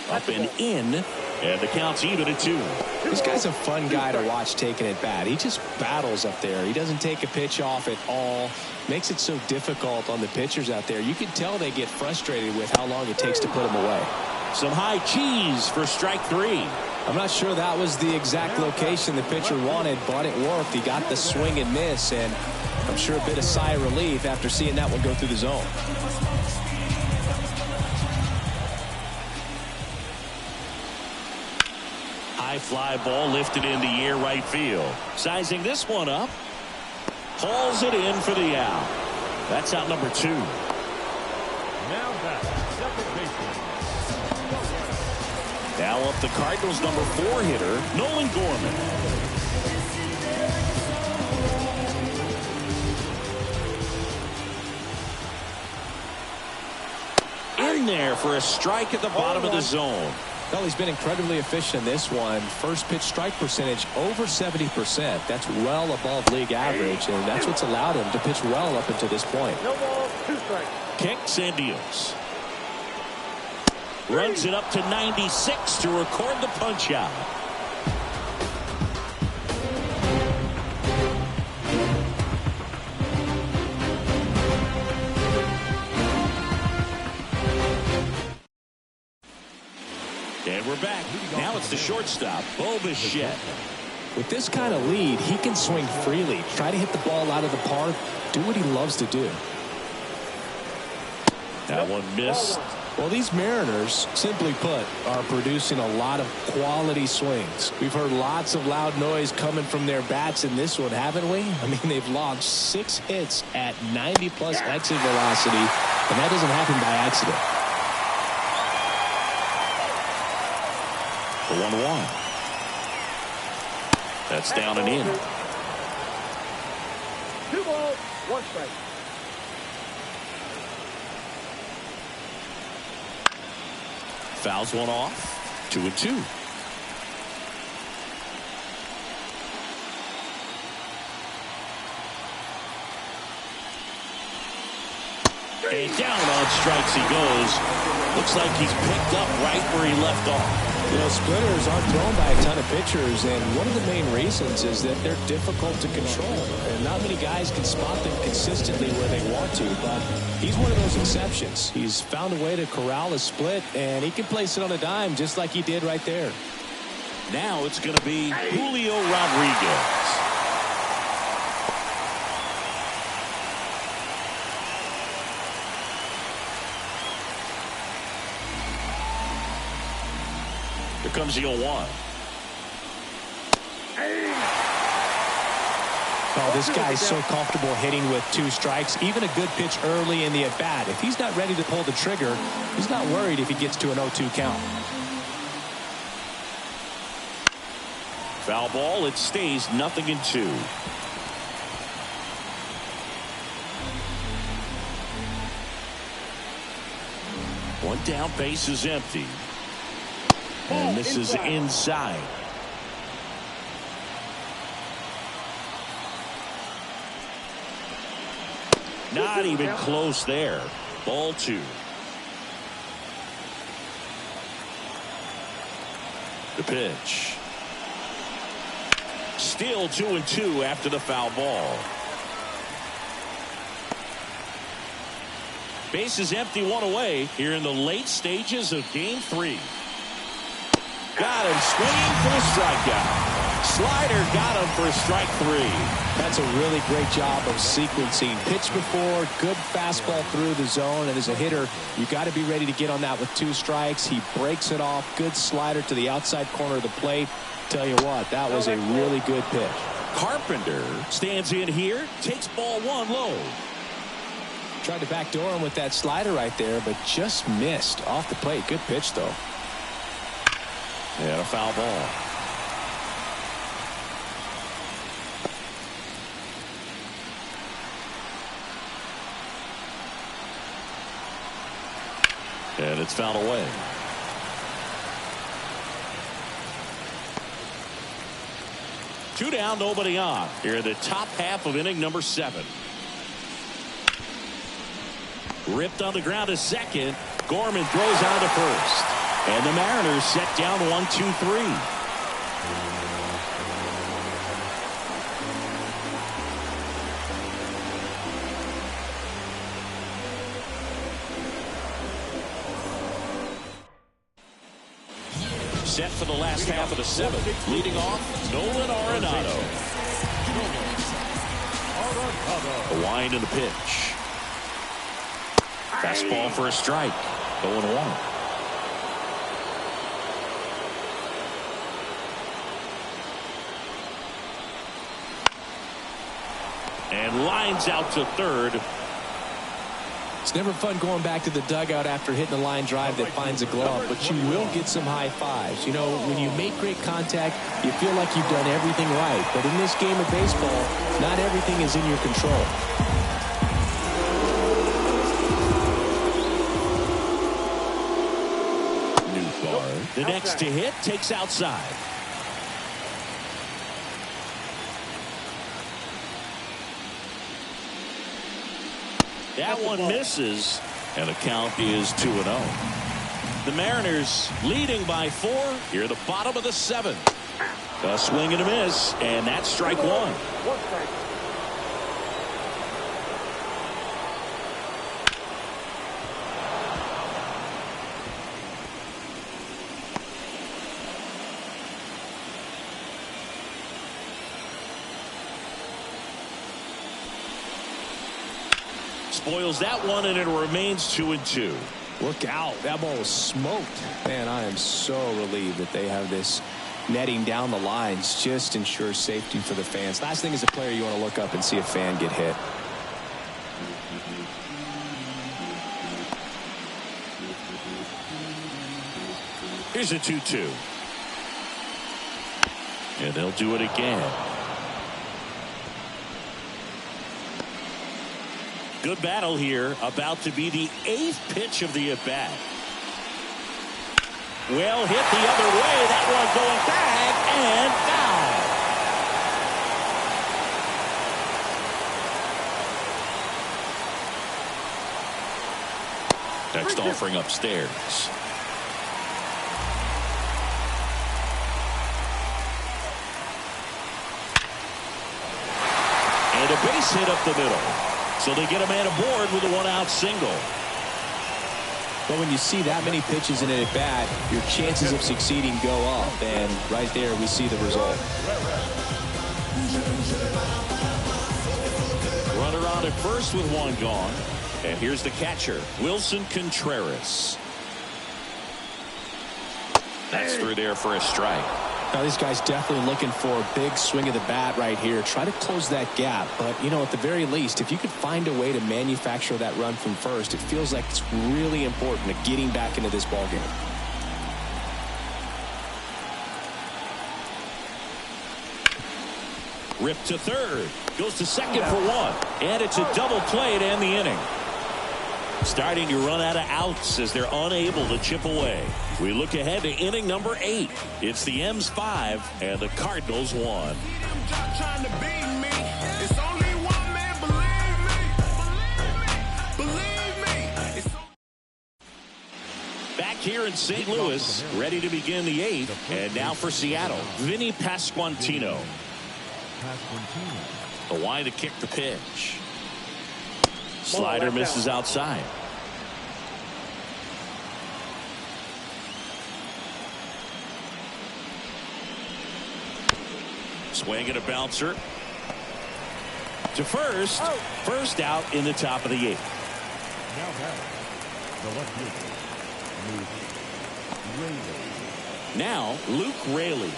Up and in, and the count's even at 2. This guy's a fun guy to watch taking at bat. He just battles up there. He doesn't take a pitch off at all. Makes it so difficult on the pitchers out there. You can tell they get frustrated with how long it takes to put him away. Some high cheese for strike 3. I'm not sure that was the exact location the pitcher wanted, but it worked. He got the swing and miss, and I'm sure a bit of sigh of relief after seeing that one go through the zone. High fly ball lifted in the air right field. Sizing this one up. Hauls it in for the out. That's out number 2. Now back, second baseman. Now up the Cardinals number 4 hitter, Nolan Gorman. In there for a strike at the bottom of the zone. Well, he's been incredibly efficient in this one. First pitch strike percentage over 70%. That's well above league average, and that's what's allowed him to pitch well up until this point. No ball, 2 strikes. Kicks and deals. Runs it up to 96 to record the punch out. And we're back. Now it's the shortstop, Bo Bichette. With this kind of lead, he can swing freely, try to hit the ball out of the park, do what he loves to do. That one missed. Well, these Mariners, simply put, are producing a lot of quality swings. We've heard lots of loud noise coming from their bats in this one, haven't we? I mean, they've logged 6 hits at 90-plus exit velocity, and that doesn't happen by accident. The 1-1. That's down and in. 2 balls, 1 strike. Fouls one off. 2-2. And down on strikes he goes. Looks like he's picked up right where he left off. You know, splitters aren't thrown by a ton of pitchers, and one of the main reasons is that they're difficult to control. And not many guys can spot them consistently where they want to, but he's one of those exceptions. He's found a way to corral a split, and he can place it on a dime just like he did right there. Now it's going to be Julio Rodriguez. Here comes the 0-1. Oh, this guy's so comfortable hitting with 2 strikes. Even a good pitch early in the at-bat. If he's not ready to pull the trigger, he's not worried if he gets to an 0-2 count. Foul ball. It stays 0-2. One down, base is empty. And this is inside. Not even close there. Ball 2. The pitch. Still 2-2 after the foul ball. Base is empty, 1 away here in the late stages of game 3. Got him swinging for a strikeout. Slider got him for strike 3. That's a really great job of sequencing. Pitch before, good fastball through the zone, and as a hitter, you got to be ready to get on that with 2 strikes. He breaks it off. Good slider to the outside corner of the plate. Tell you what, that was a really good pitch. Carpenter stands in here, takes ball 1 low. Tried to backdoor him with that slider right there, but just missed off the plate. Good pitch, though. And a foul ball. And it's fouled away. Two down, nobody on. Here in the top half of inning number 7. Ripped on the ground to second. Gorman throws out to first. And the Mariners set down 1-2-3. Set for the last half of the 7th. Leading off, Nolan Arenado. A wind in the pitch. Fastball for a strike. 0-1. And lines out to third. It's never fun going back to the dugout after hitting a line drive that finds a glove, but you will get some high fives. You know, when you make great contact, you feel like you've done everything right. But in this game of baseball, not everything is in your control. Newthar, the next to hit, takes outside. That one misses, and the count is 2-0. The Mariners leading by 4 here at the bottom of the 7th. A swing and a miss, and that's strike 1. 1 strike. Spoils that one, and it remains 2-2. Look out. That ball was smoked. Man, I am so relieved that they have this netting down the lines. Just ensures safety for the fans. Last thing as a player, you want to look up and see a fan get hit. Here's a 2-2. And they'll do it again. Good battle here. About to be the 8th pitch of the at-bat. Well hit the other way. That one going back and foul. next offering upstairs. And a base hit up the middle. So they get a man aboard with a one-out single. But when you see that many pitches in an at-bat, your chances of succeeding go up. And right there, we see the result. Runner on at first with one gone. And here's the catcher, Wilson Contreras. That's through there for a strike. Now, this guy's definitely looking for a big swing of the bat right here. Try to close that gap. But, you know, at the very least, if you could find a way to manufacture that run from first, it feels like it's really important to getting back into this ballgame. Ripped to third. Goes to second for one. And it's a double play to end the inning. Starting to run out of outs as they're unable to chip away. We look ahead to inning number 8. It's the M's 5 and the Cardinals 1. Back here in St. Louis, ready to begin the 8th. And now for Seattle, Vinny Pasquantino. The line to kick the pitch. Slider misses outside. Swing and a bouncer. To first. First out in the top of the 8th. Now batting, the left fielder, Luke Raley. Now Luke Raley.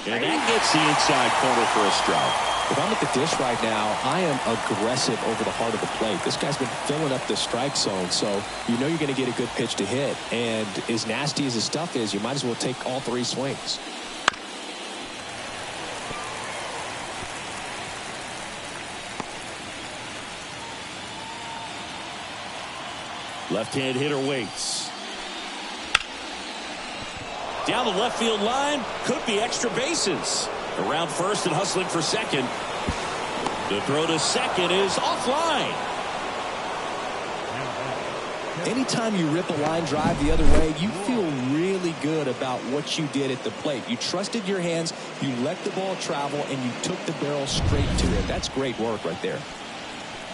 And that gets the inside corner for a strike. If I'm at the dish right now, I am aggressive over the heart of the plate. This guy's been filling up the strike zone, so you know you're going to get a good pitch to hit. And as nasty as his stuff is, you might as well take all 3 swings. Left-hand hitter waits. Down the left field line, could be extra bases. Around first and hustling for second. The throw to second is offline. Anytime you rip a line drive the other way, you feel really good about what you did at the plate. You trusted your hands, you let the ball travel, and you took the barrel straight to it. That's great work right there.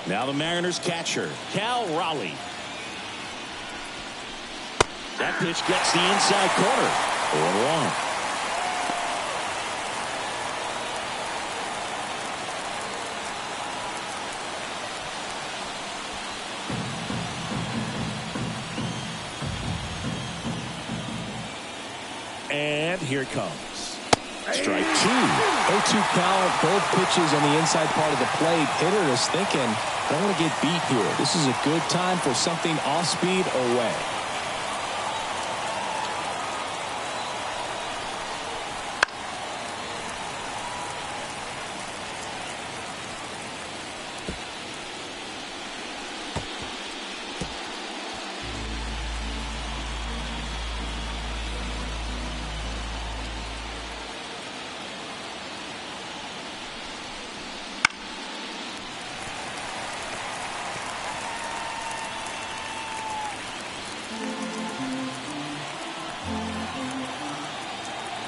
Now the Mariners catcher, Cal Raleigh. That pitch gets the inside corner. 0-1. And here it comes. Strike 2. 0-2 count, both pitches on the inside part of the plate. Hitter is thinking, I don't want to get beat here. This is a good time for something off speed or way.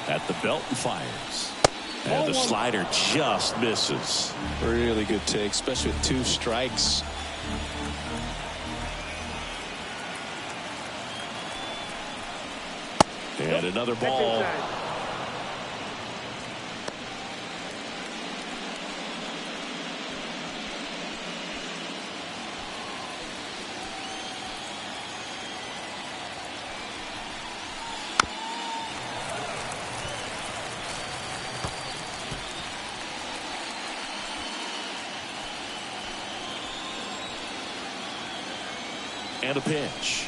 At the belt and fires. And the slider just misses. Really good take, especially with 2 strikes. And another ball. And a pitch.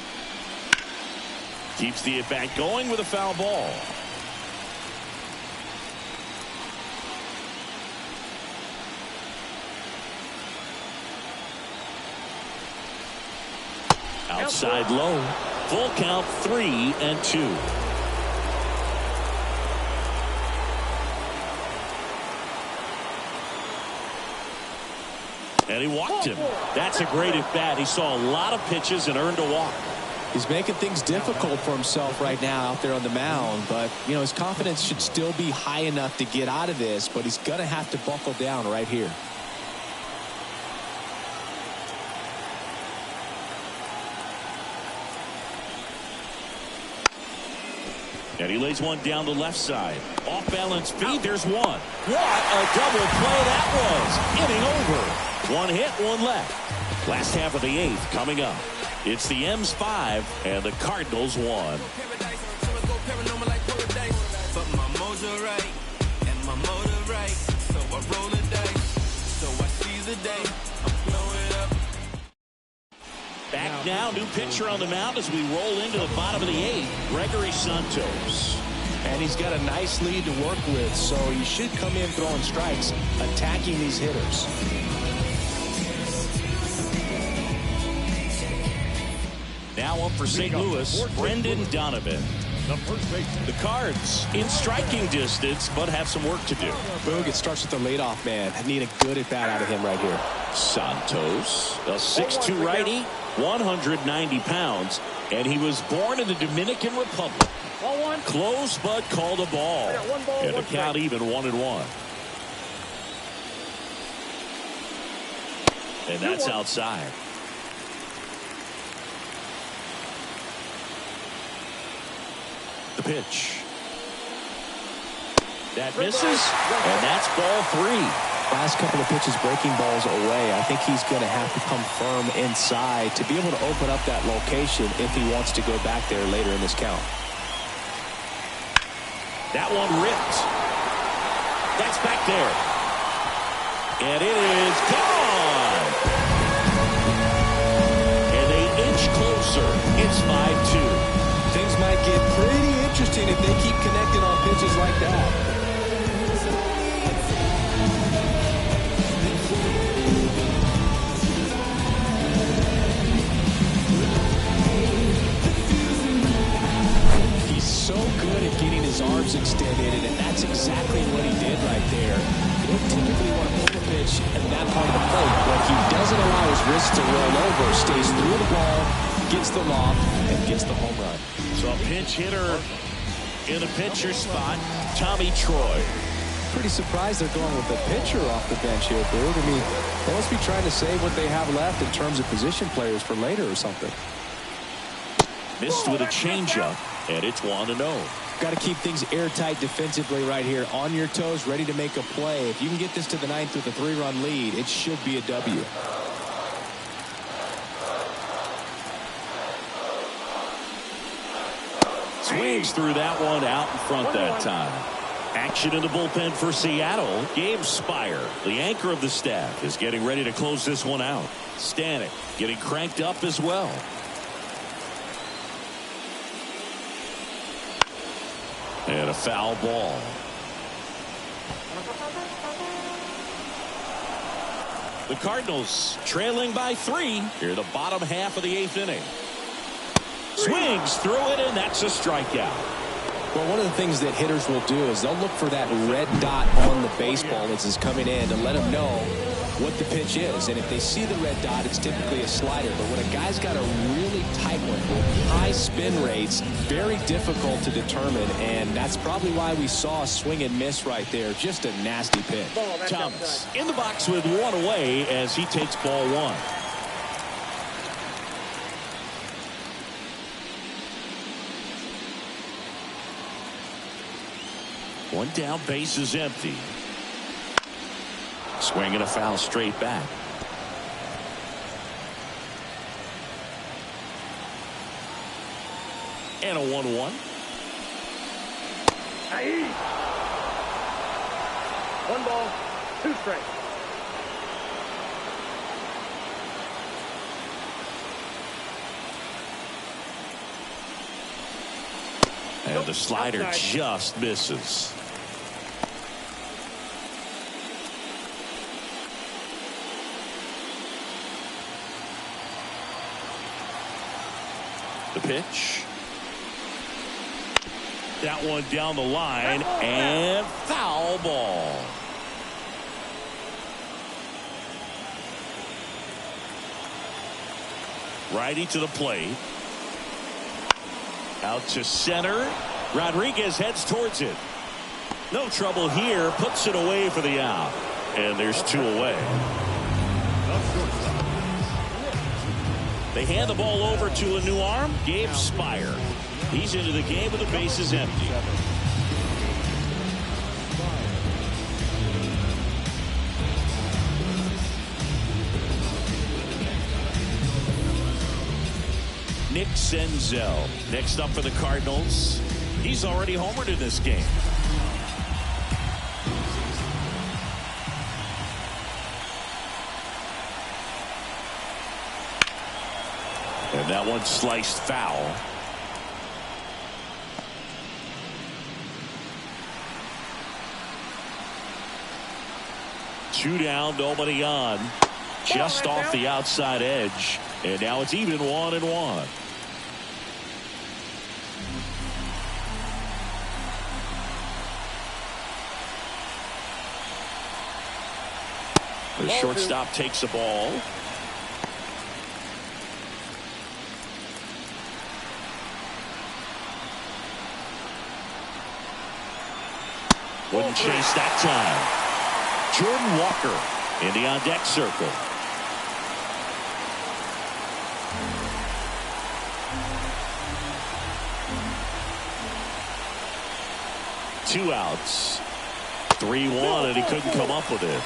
Keeps the at-bat going with a foul ball. Outside low. Full count, 3-2. And he walked him. That's a great at-bat. He saw a lot of pitches and earned a walk. He's making things difficult for himself right now out there on the mound. But, you know, his confidence should still be high enough to get out of this. But he's going to have to buckle down right here. And he lays one down the left side. Off balance feed. There's one. What a double play that was. Inning over. One hit, one left. Last half of the eighth coming up. It's the M's 5 and the Cardinals 1. Back now, new pitcher on the mound as we roll into the bottom of the eighth. Gregory Santos. And he's got a nice lead to work with, so he should come in throwing strikes, attacking these hitters. Now up for St. Louis, Brendan Donovan. The Cards in striking distance, but have some work to do. Boog, it starts with the leadoff man. I need a good at-bat out of him right here. Santos, a 6'2 righty, 190 pounds, and he was born in the Dominican Republic. Close, but called a ball. And the count even 1-1. And that's outside. The pitch. That misses, and that's ball 3. Last couple of pitches breaking balls away. I think he's going to have to come firm inside to be able to open up that location if he wants to go back there later in this count. That one ripped. That's back there. And it is gone. And they inch closer. It's 5-2. Things might get pretty interesting if they keep connecting on pitches like that. He's so good at getting his arms extended, and that's exactly what he did right there. You don't typically want to pull the pitch in that part of the plate, but he doesn't allow his wrist to roll over, stays through the ball, gets the loft, and gets the home run. So a pinch hitter in the pitcher spot, Tommy Troy. Pretty surprised they're going with a pitcher off the bench here, Boog. I mean, they must be trying to save what they have left in terms of position players for later or something. Missed with a changeup, and it's 1-0. Got to keep things airtight defensively right here, on your toes, ready to make a play. If you can get this to the ninth with a 3-run lead, it should be a W. Swings through that one out in front that time. Action in the bullpen for Seattle. Gabe Spire, the anchor of the staff, is getting ready to close this one out. Stanek getting cranked up as well. And a foul ball. The Cardinals trailing by 3 here in the bottom half of the 8th inning. Swings through it, and that's a strikeout. Well, one of the things that hitters will do is they'll look for that red dot on the baseball as it's coming in to let them know what the pitch is. And if they see the red dot, it's typically a slider. But when a guy's got a really tight one with high spin rates, very difficult to determine. And that's probably why we saw a swing and miss right there. Just a nasty pitch. Thomas in the box with one away as he takes ball 1. One down, base is empty. Swing and a foul straight back. And a 1-1. Aye. 1 ball, 2 strikes. And the slider just misses. The pitch. That one down the line, and foul ball. Righty to the plate. Out to center. Rodriguez heads towards it. No trouble here. Puts it away for the out. And there's 2 away. They hand the ball over to a new arm, Gabe Spire. He's into the game with the bases empty. Nick Senzel next up for the Cardinals. He's already homered in this game. And that one sliced foul. Two down, nobody on. Just off the outside edge. And now it's even 1-1. The shortstop takes the ball. Wouldn't chase that time. Jordan Walker in the on-deck circle. Two outs. 3-1, and he couldn't come up with it.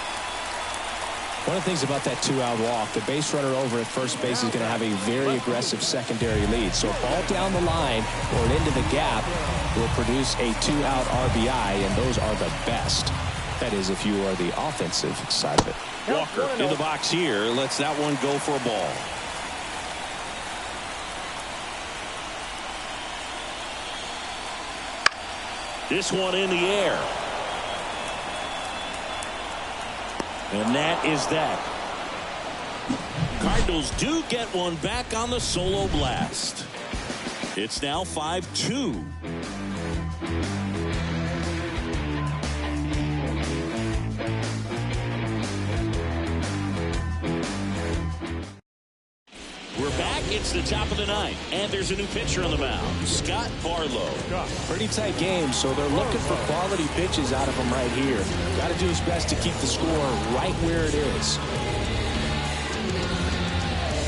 One of the things about that 2-out walk, the base runner over at first base is going to have a very aggressive secondary lead. So a ball down the line or into the gap will produce a 2-out RBI, and those are the best. That is, if you are the offensive side of it. Walker in the box here, lets that one go for a ball. This one in the air. And that is that. Cardinals do get one back on the solo blast. It's now 5-2. We're back. It's the top of the ninth, and there's a new pitcher on the mound, Scott Barlow. Pretty tight game, so they're looking for quality pitches out of him right here. Got to do his best to keep the score right where it is.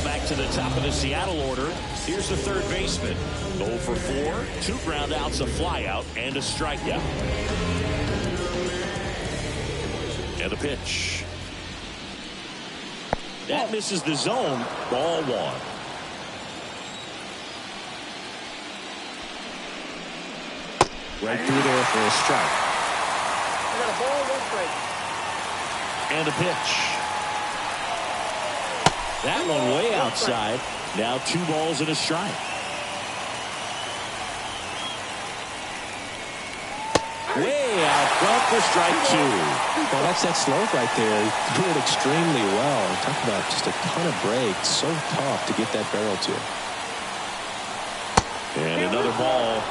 Back to the top of the Seattle order. Here's the third baseman. 0 for 4, 2 ground outs, a flyout, and a strikeout. And the pitch. That misses the zone. Ball 1. Right through there for a strike. I got a ball, 1 strike. And the pitch. That one way outside. Now 2 balls and a strike. Way out front for strike 2. Well, that's that slope right there. He threw it extremely well. Talk about just a ton of breaks. So tough to get that barrel to. And another ball.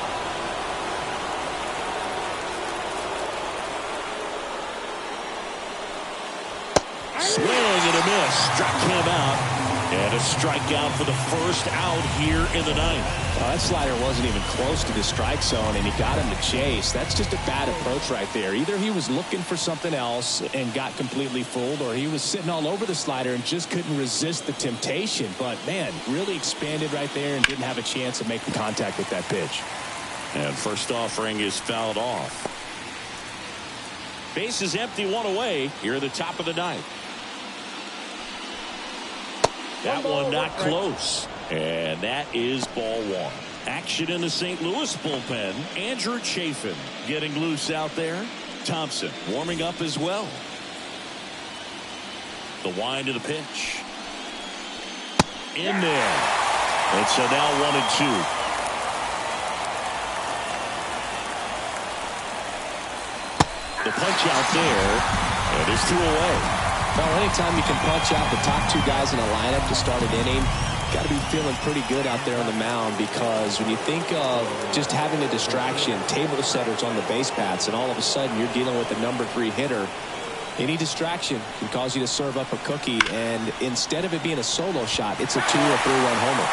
Swing and a miss. Struck him out. And a strikeout for the first out here in the ninth. That slider wasn't even close to the strike zone, and he got him to chase. That's just a bad approach right there. Either he was looking for something else and got completely fooled, or he was sitting all over the slider and just couldn't resist the temptation. But, man, really expanded right there and didn't have a chance of making contact with that pitch. And first offering is fouled off. Base is empty, 1 away here at the top of the ninth. That one not close. And that is ball 1. Action in the St. Louis bullpen. Andrew Chafin getting loose out there. Thompson warming up as well. The wind of the pitch. In there. And so now 1-2. The punch out there. And there's 2 away. Well, anytime you can punch out the top 2 guys in a lineup to start an inning, got to be feeling pretty good out there on the mound, because when you think of just having a distraction, table setters on the base paths, and all of a sudden you're dealing with a number 3 hitter, Any distraction can cause you to serve up a cookie, and instead of it being a solo shot, it's a 2- or 3-run homer.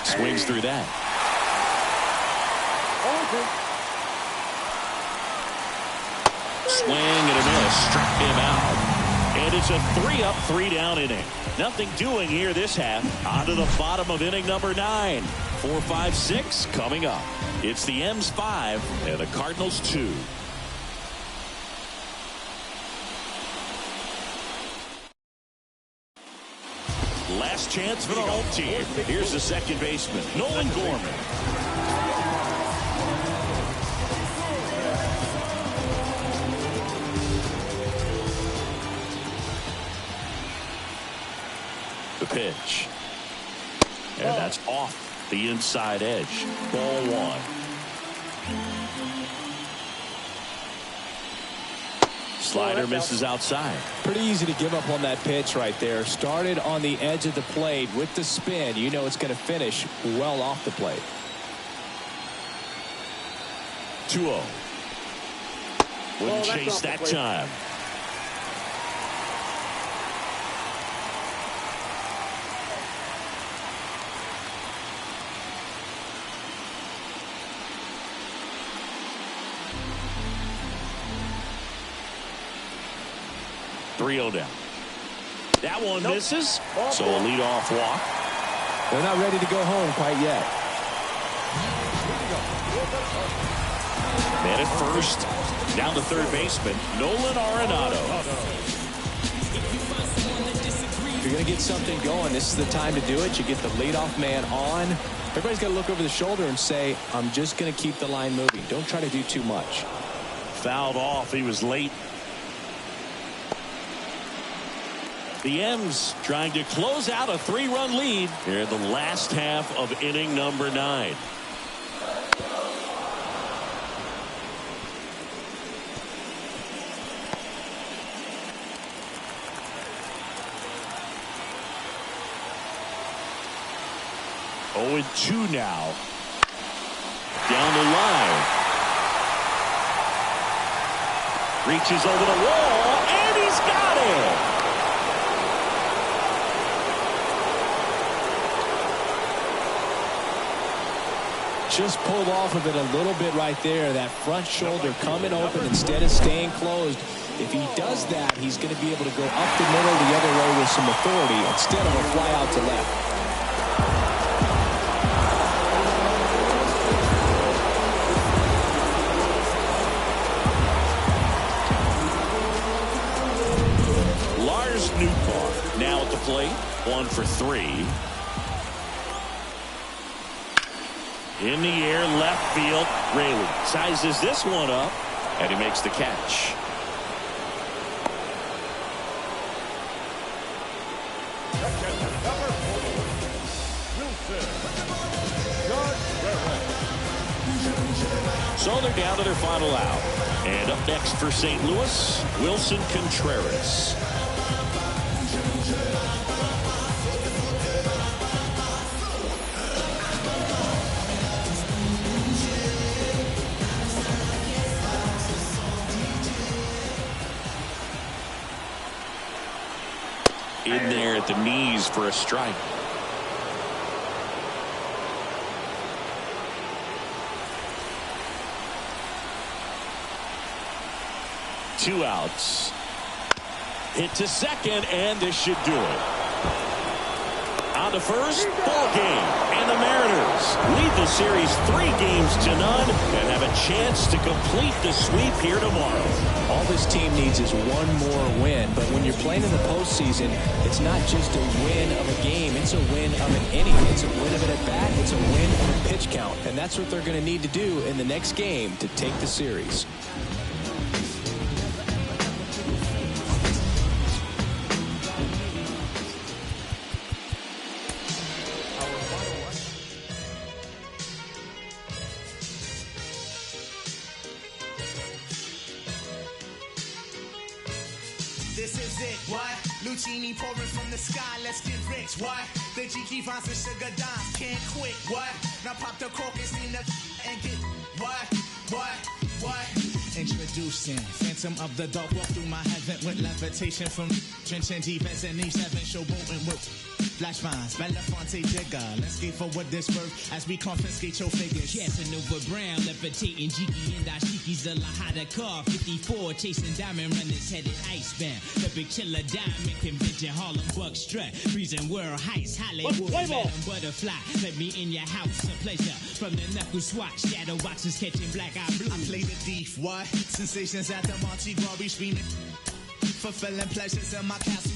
Swings through that. Swing and a miss. Struck him out. And it's a 3-up, 3-down inning. Nothing doing here this half. On to the bottom of inning number 9. 4, 5, 6 coming up. It's the M's 5 and the Cardinals 2. Last chance for the home team. Here's the second baseman, Nolan Gorman. The pitch. And that's off the inside edge. Ball 1. Slider misses outside. Pretty easy to give up on that pitch right there. Started on the edge of the plate with the spin. You know it's going to finish well off the plate. 2-0. Wouldn't chase that time. Down. That one misses. So a leadoff walk. They're not ready to go home quite yet. Man at first. Down to third baseman, Nolan Arenado. If you're going to get something going, this is the time to do it. You get the leadoff man on. Everybody's got to look over the shoulder and say, I'm just going to keep the line moving. Don't try to do too much. Fouled off. He was late. The M's trying to close out a 3-run lead here in the last half of inning number 9. Oh, and 2 now. Down the line. Reaches over the wall, and he's got it. Just pulled off of it a little bit right there. That front shoulder coming open instead of staying closed. If he does that, he's going to be able to go up the middle the other way with some authority instead of a fly out to left. Lars Nootbaar now at the plate. 1 for 3. In the air, left field. Raley sizes this one up, and he makes the catch. So they're down to their final out. And up next for St. Louis, Wilson Contreras. In there at the knees for a strike. Two outs. Hit to second, and this should do it. On to first, ball game. And the Mariners lead the series 3-0 and have a chance to complete the sweep here tomorrow. All this team needs is one more win, but when you're playing in the postseason, it's not just a win of a game, it's a win of an inning, it's a win of an at-bat, it's a win of a pitch count, and that's what they're going to need to do in the next game to take the series. This is it. What? Lucini pouring from the sky, let's get rich. What? The G Vines and Sugar Dimes can't quit. What? Now pop the cork and steam the and get what? Introducing Phantom of the Dark, walk through my heaven with levitation from drenching defense and these 7 showboating with flash vines, Belafonte Digger. Let's get forward this birth as we confiscate your figures. Casanova Brown, levitating Jiki and Dashiki's the Lahada car. 54, chasing diamond runners headed icebound. The big killer diamond convention, Harlem Buck strut. Freezing world heights, Hollywood, Madam Butterfly. Let me in your house, a pleasure. From the knuckle swatch, shadow boxes catching black eye blue. I play the thief, what? Sensations at the Monte Gras, screaming. Fulfilling pleasures in my castle.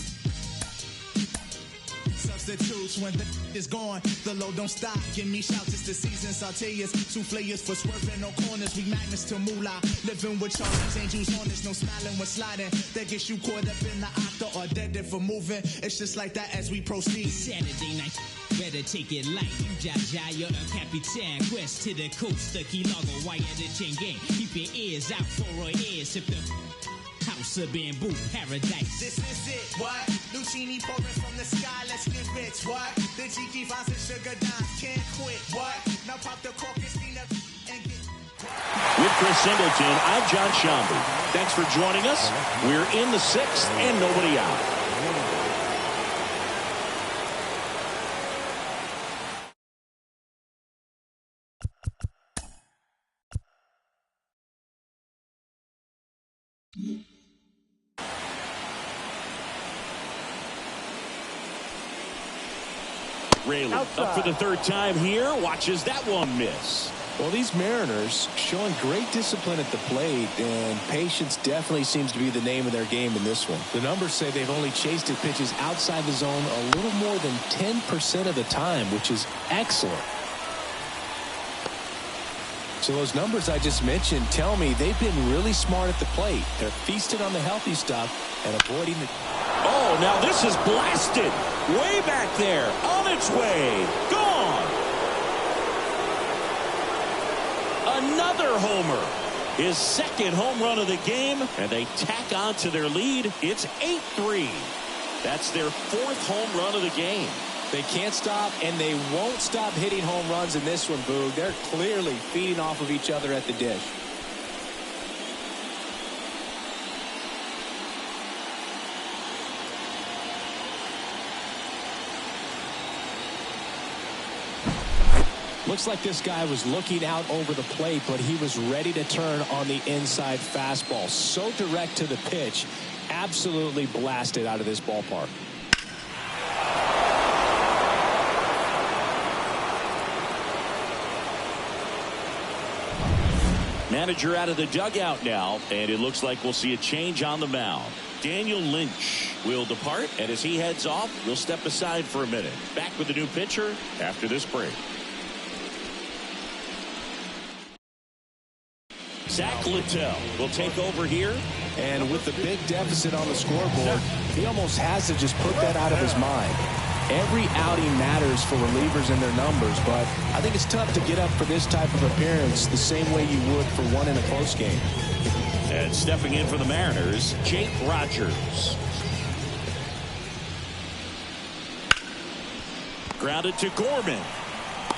Substitutes when the is gone, the load don't stop. Give me shouts, it's the season. Sauteers, souffleurs for swerving no corners. We magnets to moolah. Living with Charlie's angels honest, no smiling when sliding. That gets you caught up in the octa or dead for moving. It's just like that as we proceed. Saturday night, better take it light. You Jaja, you're a Capitan. Quest to the coast, the Key Largo, wire the chain gang. Keep your ears out for our ears. Sip the House of Bamboo Paradise. This is it, what? Lucini pouring from the sky, let's get rich, what? The G Vines and Sugar Dimes can't quit, what? Now pop the cork and steam up and get With Chris Singleton, I'm John Shambi. Thanks for joining us. We're in the 6th and nobody out. Rayleigh up for the 3rd time here. Watches that one miss. Well, these Mariners showing great discipline at the plate, and patience definitely seems to be the name of their game in this one. The numbers say they've only chased at pitches outside the zone a little more than 10% of the time, which is excellent. So those numbers I just mentioned tell me they've been really smart at the plate. They're feasted on the healthy stuff and avoiding the... Oh, now this is blasted. Way back there. On its way. Gone. Another homer. His 2nd home run of the game. And they tack on to their lead. It's 8-3. That's their 4th home run of the game. They can't stop, and they won't stop hitting home runs in this one, Boog. They're clearly feeding off of each other at the dish. Looks like this guy was looking out over the plate, but he was ready to turn on the inside fastball. So direct to the pitch, absolutely blasted out of this ballpark. Manager out of the dugout now, and it looks like we'll see a change on the mound. Daniel Lynch will depart, and as he heads off, we'll step aside for a minute. Back with the new pitcher after this break. Zach Littell will take over here. And with the big deficit on the scoreboard, he almost has to just put that out of his mind. Every outing matters for relievers and their numbers, but I think it's tough to get up for this type of appearance the same way you would for one in a close game. And stepping in for the Mariners, Jake Rogers. Grounded to Gorman.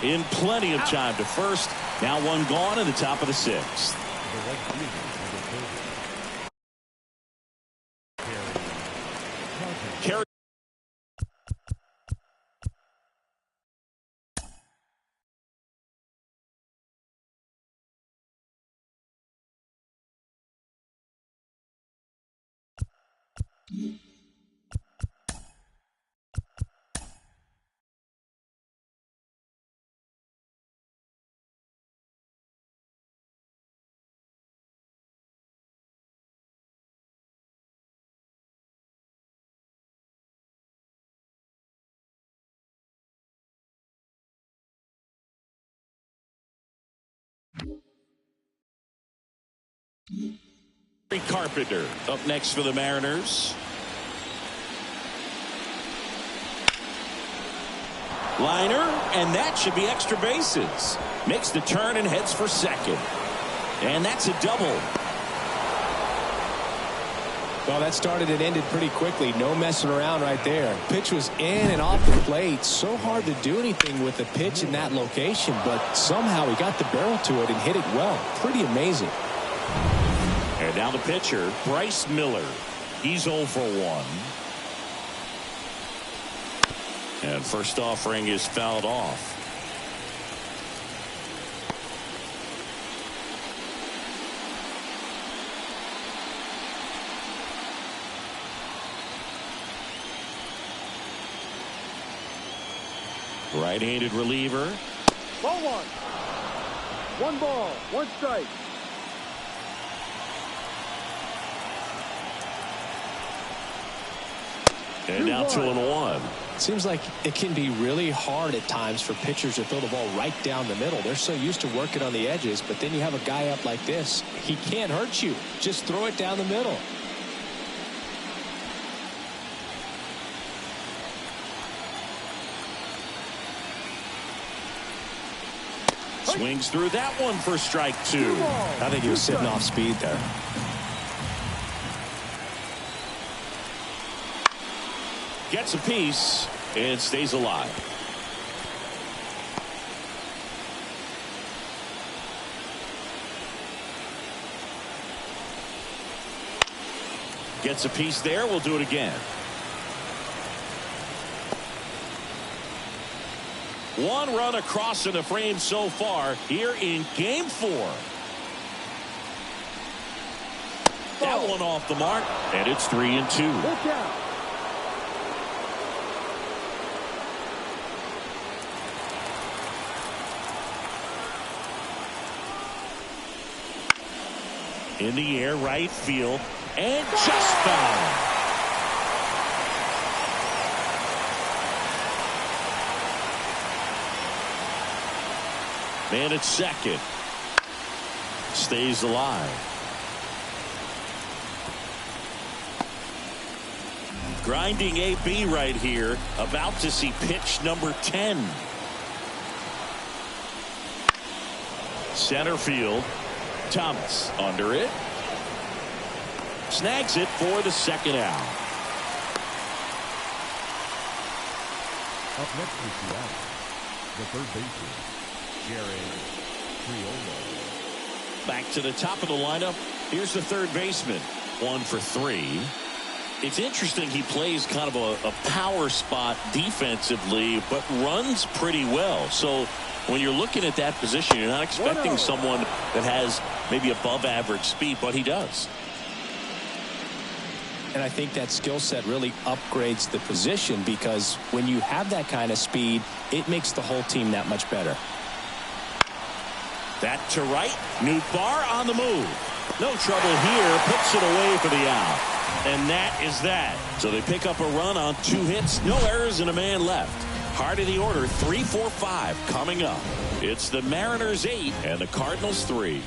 In plenty of time to first. Now one gone in the top of the 6th. Carry. Carpenter up next for the Mariners. Liner, and that should be extra bases. Makes the turn and heads for second. And that's a double. Well, that started and ended pretty quickly. No messing around right there. Pitch was in and off the plate. So hard to do anything with the pitch in that location, but somehow he got the barrel to it and hit it well. Pretty amazing. And now the pitcher, Bryce Miller. He's 0 for 1. And first offering is fouled off. Right-handed reliever. Ball 1. 1 ball, 1 strike. And now 2-1. Seems like it can be really hard at times for pitchers to throw the ball right down the middle. They're so used to working on the edges, but then you have a guy up like this. He can't hurt you. Just throw it down the middle. Swings through that one for strike 2. I think he was sitting off speed there. Gets a piece and stays alive. Gets a piece there. We'll do it again. One run across in the frame so far here in game 4. That one off the mark, and it's 3-2. Look out. In the air, right field, and just foul. Man at second. Stays alive. Grinding AB right here. About to see pitch number 10. Center field. Thomas under it. Snags it for the second out. Up next is Seattle. The third baseman, Jared Triolo. Back to the top of the lineup. Here's the third baseman. 1 for 3. It's interesting he plays kind of a power spot defensively, but runs pretty well. So when you're looking at that position, you're not expecting someone that has maybe above average speed, but he does. And I think that skill set really upgrades the position, because when you have that kind of speed, it makes the whole team that much better. That to right. Nootbaar on the move. No trouble here. Puts it away for the out. And that is that. So they pick up a run on 2 hits. No errors and a man left. Heart of the order, 3, 4, 5 coming up. It's the Mariners 8 and the Cardinals 3.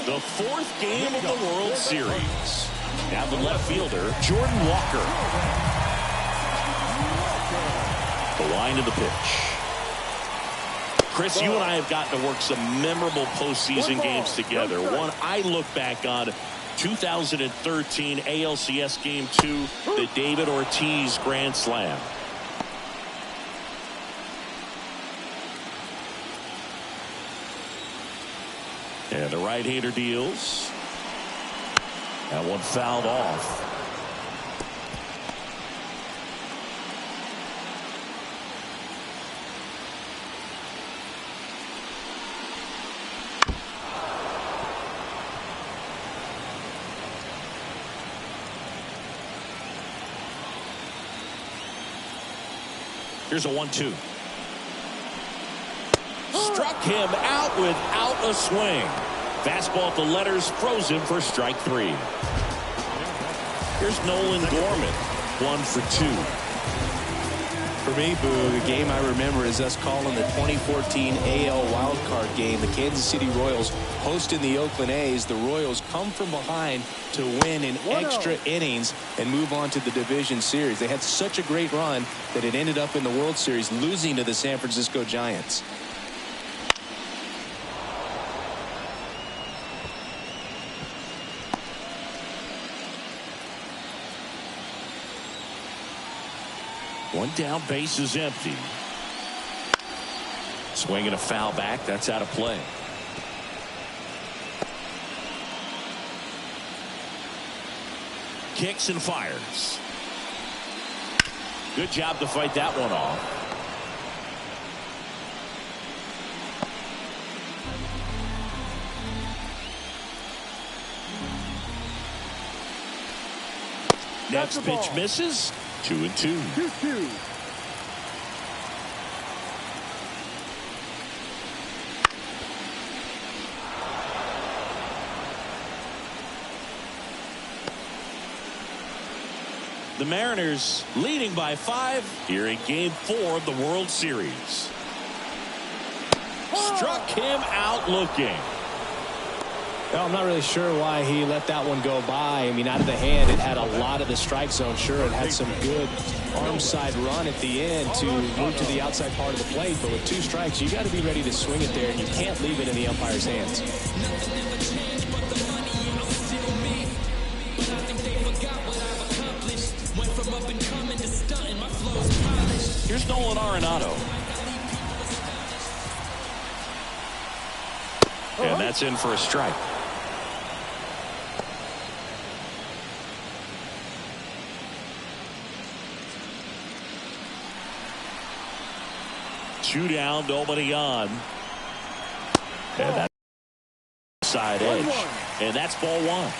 The 4th game of the World Series. Now the left fielder, Jordan Walker. The line of the pitch. Chris, you and I have gotten to work some memorable postseason games together. One I look back on, 2013 ALCS Game 2, the David Ortiz Grand Slam. And the right-hander deals. That one fouled off. Here's a 1-2. Struck him out without a swing. Fastball at the letters, frozen for strike 3. Here's Nolan Gorman, 1 for 2. For me, Boo, the game I remember is us calling the 2014 AL wildcard game. The Kansas City Royals hosting the Oakland A's. The Royals come from behind to win in extra innings and move on to the division series. They had such a great run that it ended up in the World Series, losing to the San Francisco Giants. One down, base is empty. Swinging a foul back. That's out of play. Kicks and fires. Good job to fight that one off. Next pitch misses. 2-2. 2-2. The Mariners leading by 5 here in Game 4 of the World Series. Struck him out looking. Well, I'm not really sure why he let that one go by. I mean, out of the hand, it had a lot of the strike zone. Sure, it had some good arm side run at the end to move to the outside part of the plate. But with 2 strikes, you got to be ready to swing it there, and you can't leave it in the umpire's hands. Here's Nolan Arenado. And that's in for a strike. Two down, nobody on. And that's side edge. And that's ball 1.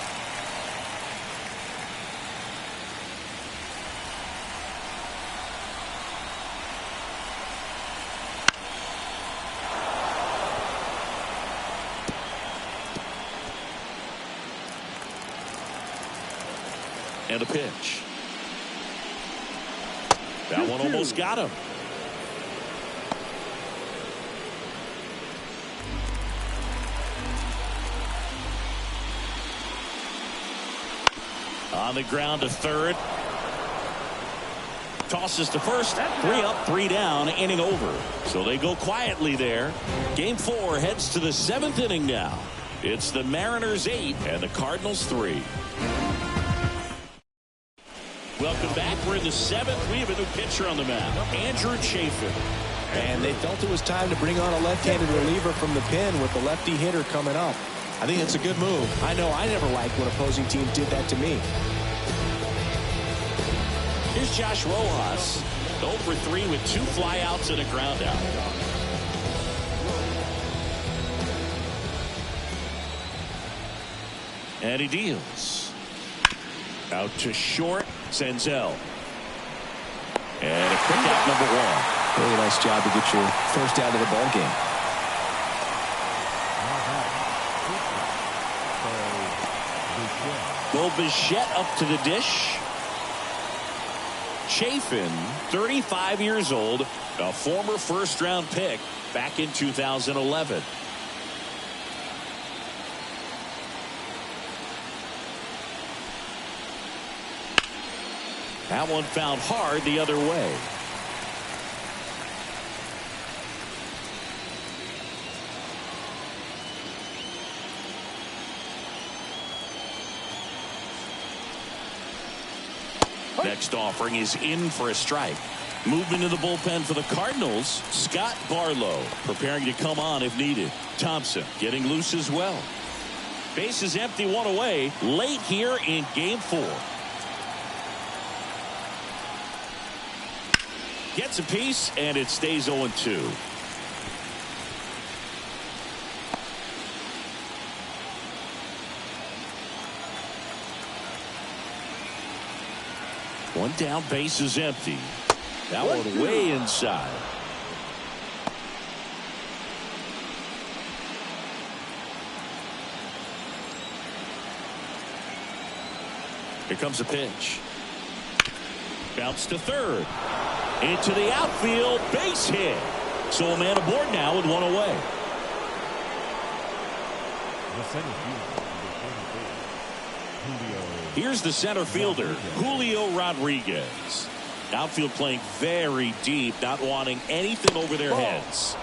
And a pitch. That one almost got him. On the ground to third. Tosses to first. 3 up, 3 down, inning over. So they go quietly there. Game 4 heads to the 7th inning now. It's the Mariners 8 and the Cardinals 3. Welcome back. We're in the 7th. We have a new pitcher on the mound, Andrew Chafin. And they felt it was time to bring on a left-handed reliever from the pen with the lefty hitter coming up. I think it's a good move. I know I never liked when opposing teams did that to me. Here's Josh Rojas, 0 for 3 with 2 flyouts and a ground out. And he deals. Out to short, Senzel. And a quick out, number 1. Really nice job to get your first out of the ball game. Bo Bichette up to the dish. Chafin, 35 years old, a former first-round pick back in 2011. That one fouled hard the other way. Next offering is in for a strike. Movement in the bullpen for the Cardinals. Scott Barlow preparing to come on if needed. Thompson getting loose as well. Base is empty, 1 away. Late here in Game 4. Gets a piece, and it stays 0-2. One down, base is empty. That one way inside. Here comes a pitch. Bounce to third. Into the outfield, base hit. So a man aboard now with 1 away. Here's the center fielder, Julio Rodriguez. Outfield playing very deep, not wanting anything over their heads.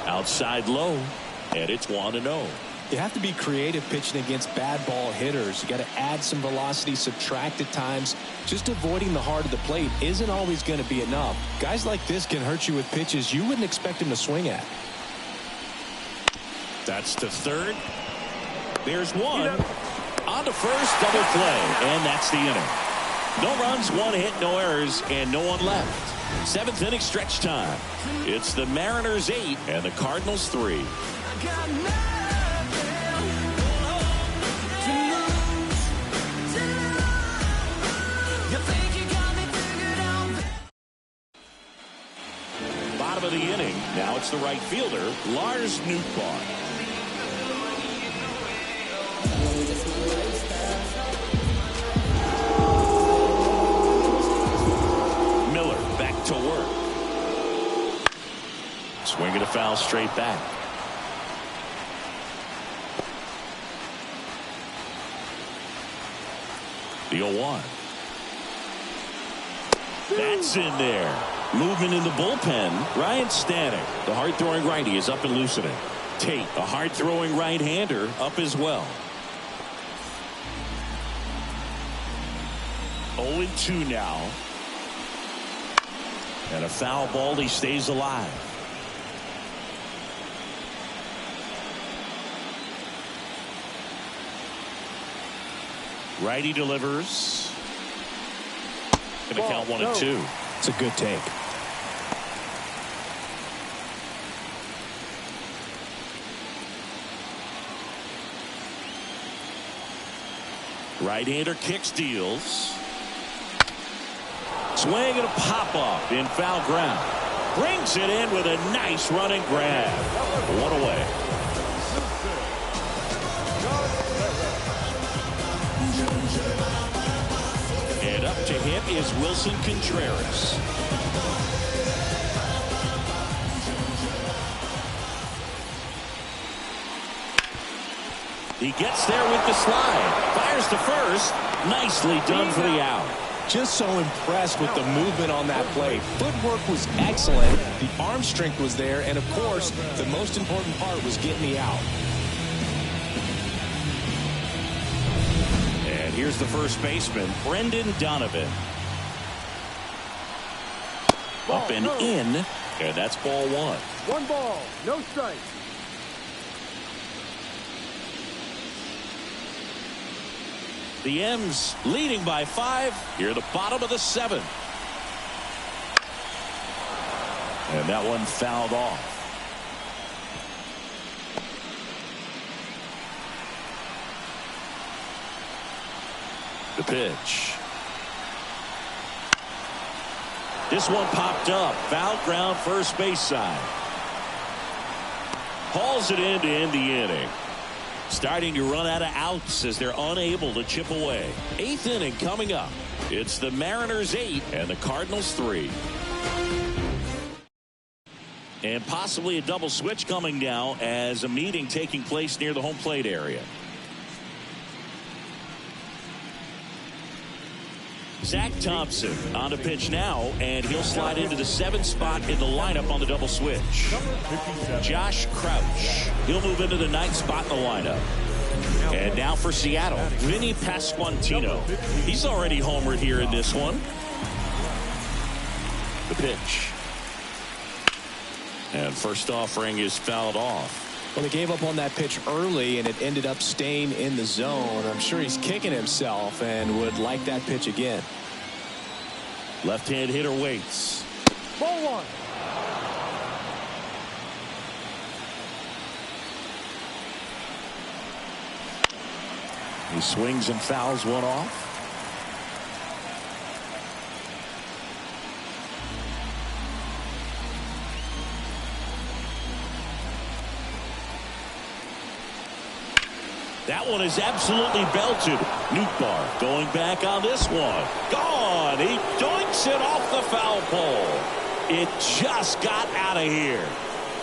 Outside low, and it's 1-0. You have to be creative pitching against bad ball hitters. You got to add some velocity, subtract at times. Just avoiding the heart of the plate isn't always going to be enough. Guys like this can hurt you with pitches you wouldn't expect him to swing at. That's to third. There's one. On to first, double play, and that's the inning. No runs, one hit, no errors, and no one left. 7th inning stretch time. It's the Mariners 8 and the Cardinals 3. Bottom of the inning. Now it's the right fielder, Lars Nootbaar. Miller back to work. Swinging a foul straight back. The 0-1. That's in there. Movement in the bullpen. Ryan Stanek, the hard-throwing righty, is up and loosening. Tate, a hard-throwing right-hander, up as well. 0-2 now. And a foul ball. He stays alive. Righty delivers. Gonna count 1-2. It's a good take. Right-hander kicks, deals. Swing and a pop-up in foul ground. Brings it in with a nice running grab. One away. And up to hit is Wilson Contreras. He gets there with the slide. Fires to first. Nicely done for the out. Just so impressed with the movement on that play. Footwork was excellent. The arm strength was there. And, of course, the most important part was getting the out. And here's the first baseman, Brendan Donovan. Up and in. And that's ball one. 1 ball, no strikes. The M's leading by 5 here at the bottom of the 7th. And that one fouled off. The pitch. This one popped up. Foul ground first base side. Hauls it in to end the inning. Starting to run out of outs as they're unable to chip away. 8th inning coming up. It's the Mariners 8 and the Cardinals 3. And possibly a double switch coming now as a meeting taking place near the home plate area. Zach Thompson on the pitch now, and he'll slide into the 7th spot in the lineup on the double switch. Josh Crouch, he'll move into the 9th spot in the lineup. And now for Seattle, Vinny Pasquantino. He's already homered here in this one. The pitch. And first offering is fouled off. Well, they gave up on that pitch early, and it ended up staying in the zone. I'm sure he's kicking himself and would like that pitch again. Left-hand hitter waits. Ball 1. He swings and fouls one off. That one is absolutely belted. Nootbaar going back on this one. Gone. He doinks it off the foul pole. It just got out of here.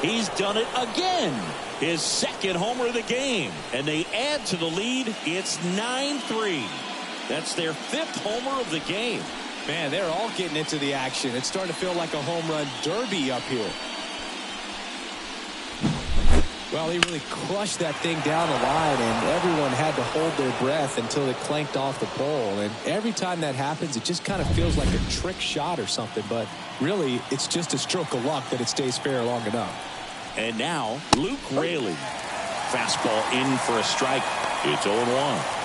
He's done it again. His 2nd homer of the game. And they add to the lead. It's 9-3. That's their 5th homer of the game. Man, they're all getting into the action. It's starting to feel like a home run derby up here. Well, he really crushed that thing down the line, and everyone had to hold their breath until it clanked off the pole. And every time that happens, it just kind of feels like a trick shot or something. But really, it's just a stroke of luck that it stays fair long enough. And now, Luke Raley. Fastball in for a strike. It's 0-1.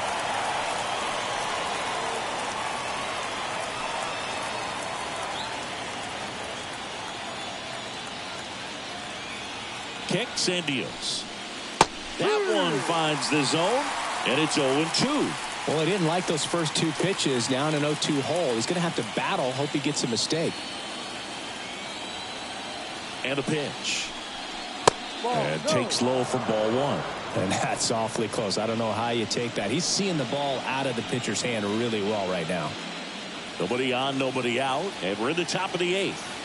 Kicks and deals. That one finds the zone, and it's 0-2. Well, he didn't like those first two pitches. Now in an 0-2 hole, he's going to have to battle, hope he gets a mistake. And a pitch. And takes low for ball one. And that's awfully close. I don't know how you take that. He's seeing the ball out of the pitcher's hand really well right now. Nobody on, nobody out, and we're in the top of the 8th.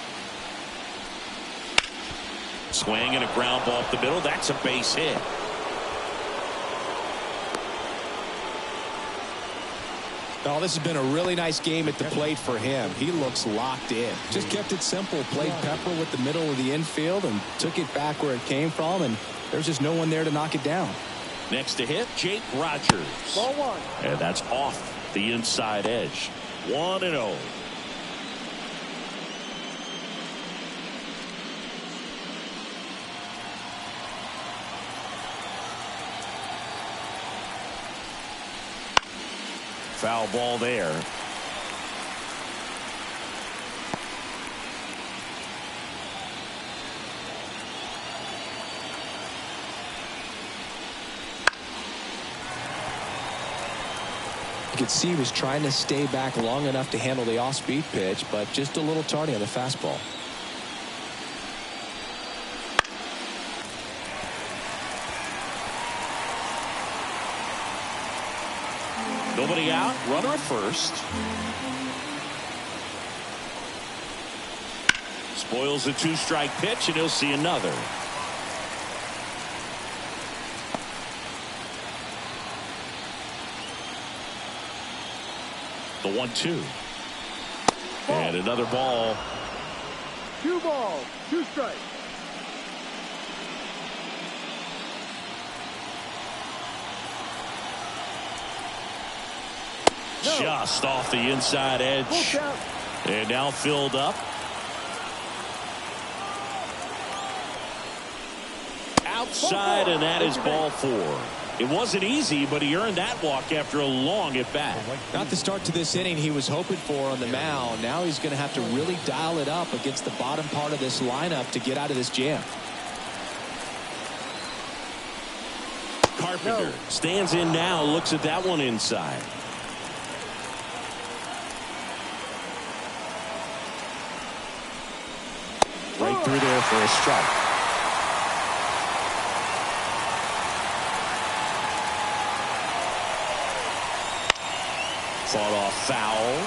Swing and a ground ball up the middle. That's a base hit. Oh, this has been a really nice game at the plate for him. He looks locked in. Just kept it simple. Played pepper with the middle of the infield and took it back where it came from, and there's just no one there to knock it down. Next to hit, Jake Rogers. Ball one. And that's off the inside edge. 1-0. Foul ball there. You could see he was trying to stay back long enough to handle the off-speed pitch, but just a little tardy on the fastball. Nobody out, runner at first. Spoils the 2-strike pitch, and he'll see another. The 1-2. And another ball. 2 balls, 2 strikes. Just off the inside edge. And now filled up. Outside, and that is ball 4. It wasn't easy, but he earned that walk after a long at-bat. Not the start to this inning he was hoping for on the mound. Now he's going to have to really dial it up against the bottom part of this lineup to get out of this jam. Carpenter stands in now, looks at that one inside. Right through there for a strike. Fought off foul.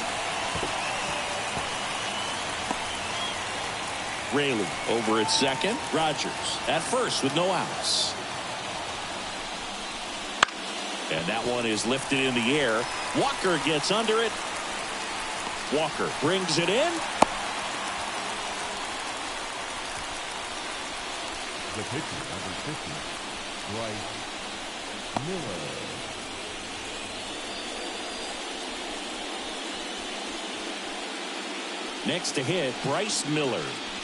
Raley over at second. Rogers at first with no outs. And that one is lifted in the air. Walker gets under it. Walker brings it in. The pitcher, number 50, Bryce Miller. Next to hit, Bryce Miller.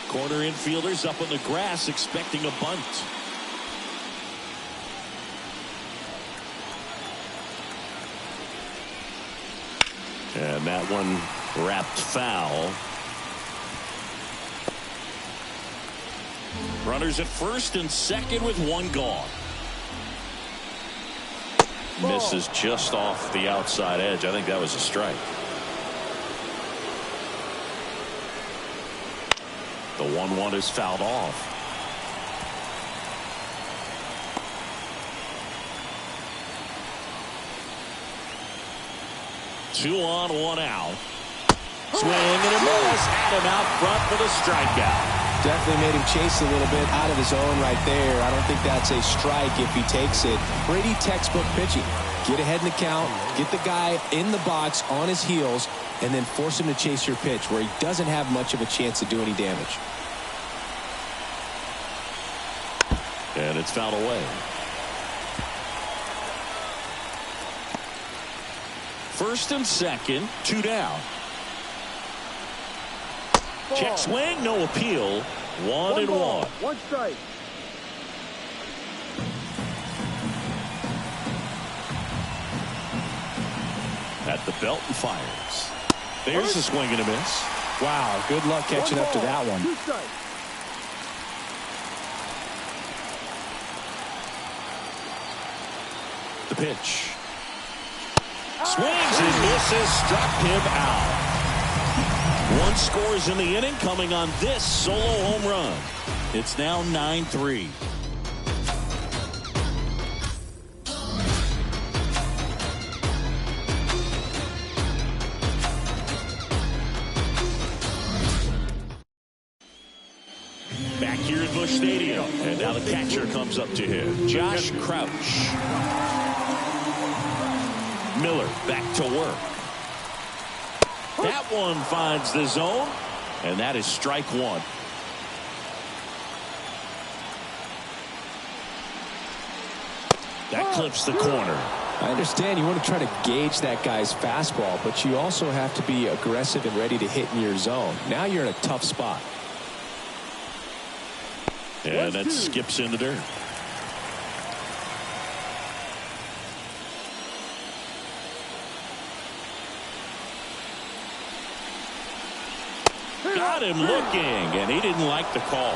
Corner infielders up on the grass expecting a bunt. And that one wrapped foul. Runners at first and second with one gone. Misses just off the outside edge. I think that was a strike. The 1-1 is fouled off. Two on, one out. Swing and a miss. Had him out front for the strikeout. Definitely made him chase a little bit out of his own right there. I don't think that's a strike if he takes it. Pretty textbook pitching. Get ahead in the count, get the guy in the box on his heels, and then force him to chase your pitch where he doesn't have much of a chance to do any damage. And it's fouled away. First and second, 2 down. Ball. Check swing, no appeal. 1-1. One strike. At the belt and fires. There's a swing and a miss. Wow, good luck catching up to that one. 2 strikes. The pitch. Swings and misses, struck him out. 1 scores in the inning, coming on this solo home run. It's now 9-3. Back here at Busch Stadium, and now the catcher comes up to him, Josh Crouch. Miller back to work. That one finds the zone, and that is strike 1. That clips the corner. I understand you want to try to gauge that guy's fastball, but you also have to be aggressive and ready to hit in your zone. Now you're in a tough spot. And that skips into dirt. Got him looking, and he didn't like the call.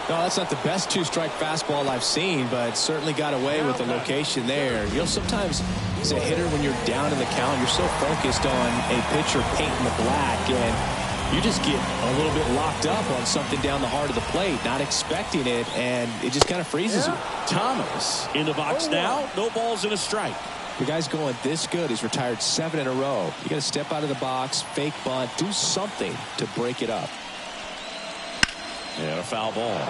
No, that's not the best 2-strike fastball I've seen, but certainly got away with the location there. You know, sometimes as a hitter, when you're down in the count, you're so focused on a pitcher painting the black, and you just get a little bit locked up on something down the heart of the plate, not expecting it, and it just kind of freezes you. Thomas in the box now. No balls and a strike. The guy's going this good. He's retired 7 in a row. You got to step out of the box, fake bunt, do something to break it up. And a foul ball.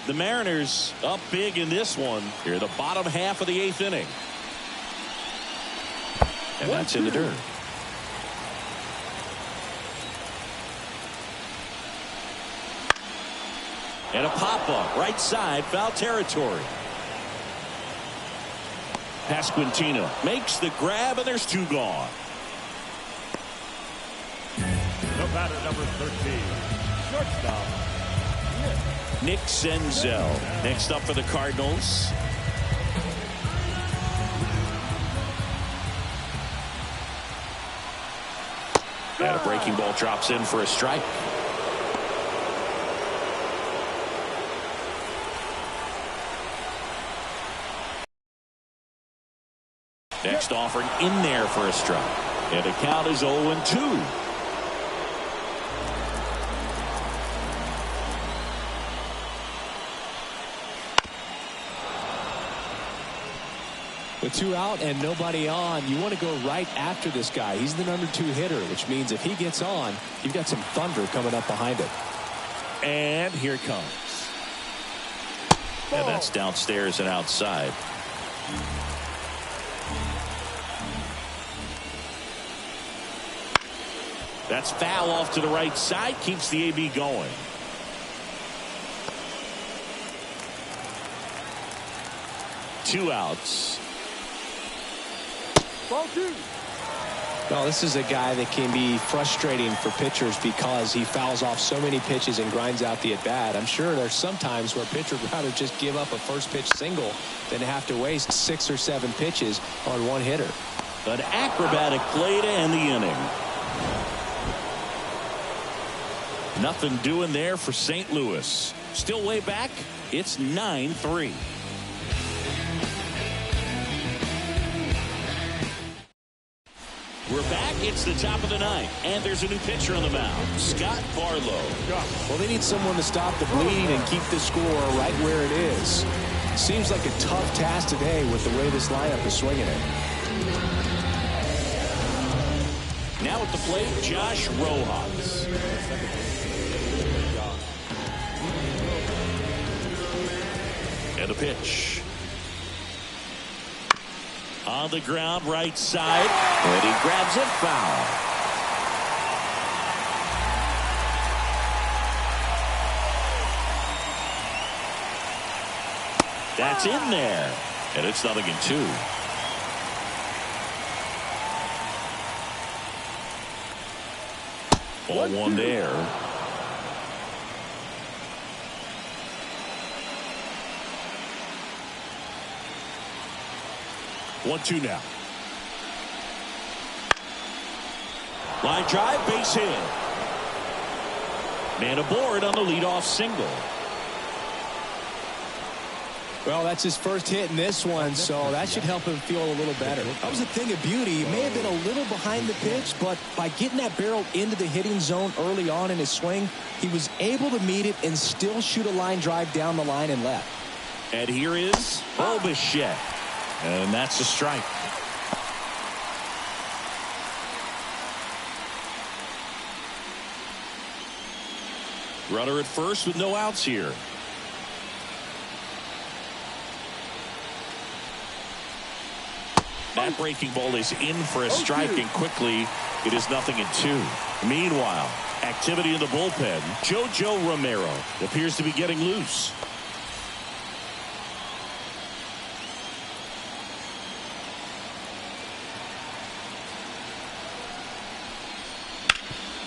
The Mariners up big in this one. Here, the bottom half of the 8th inning. And that's in the dirt. And a pop-up, right side, foul territory. Pasquantino makes the grab, and there's 2 gone. The batter, number 13, shortstop, Nick Senzel next up for the Cardinals. And a breaking ball drops in for a strike. Next offering in there for a strike. And the count is 0-2. With 2 out and nobody on, you want to go right after this guy. He's the number 2 hitter, which means if he gets on, you've got some thunder coming up behind him. And here it comes. And that's downstairs and outside. That's foul off to the right side. Keeps the AB going. Two outs. Ball 2. Well, this is a guy that can be frustrating for pitchers because he fouls off so many pitches and grinds out the at-bat. I'm sure there's some times where pitcher would rather just give up a first pitch single than have to waste 6 or 7 pitches on one hitter. An acrobatic play to end the inning. Nothing doing there for St. Louis. Still way back. It's 9-3. We're back. It's the top of the ninth, and there's a new pitcher on the mound, Scott Barlow. Well, they need someone to stop the bleeding and keep the score right where it is. Seems like a tough task today with the way this lineup is swinging it. Now at the plate, Josh Rojas. And a pitch. On the ground, right side, and he grabs it foul. That's in there. And it's 0-2. Ball one there. 1-2 now. Line drive, base hit. Man aboard on the leadoff single. Well, that's his first hit in this one, so that should help him feel a little better. That was a thing of beauty. He may have been a little behind the pitch, but by getting that barrel into the hitting zone early on in his swing, he was able to meet it and still shoot a line drive down the line and left. And here is Bo Bichette. And that's a strike. Runner at first with no outs here. That breaking ball is in for a strike, and quickly it is 0-2. Meanwhile, activity in the bullpen. JoJo Romero appears to be getting loose.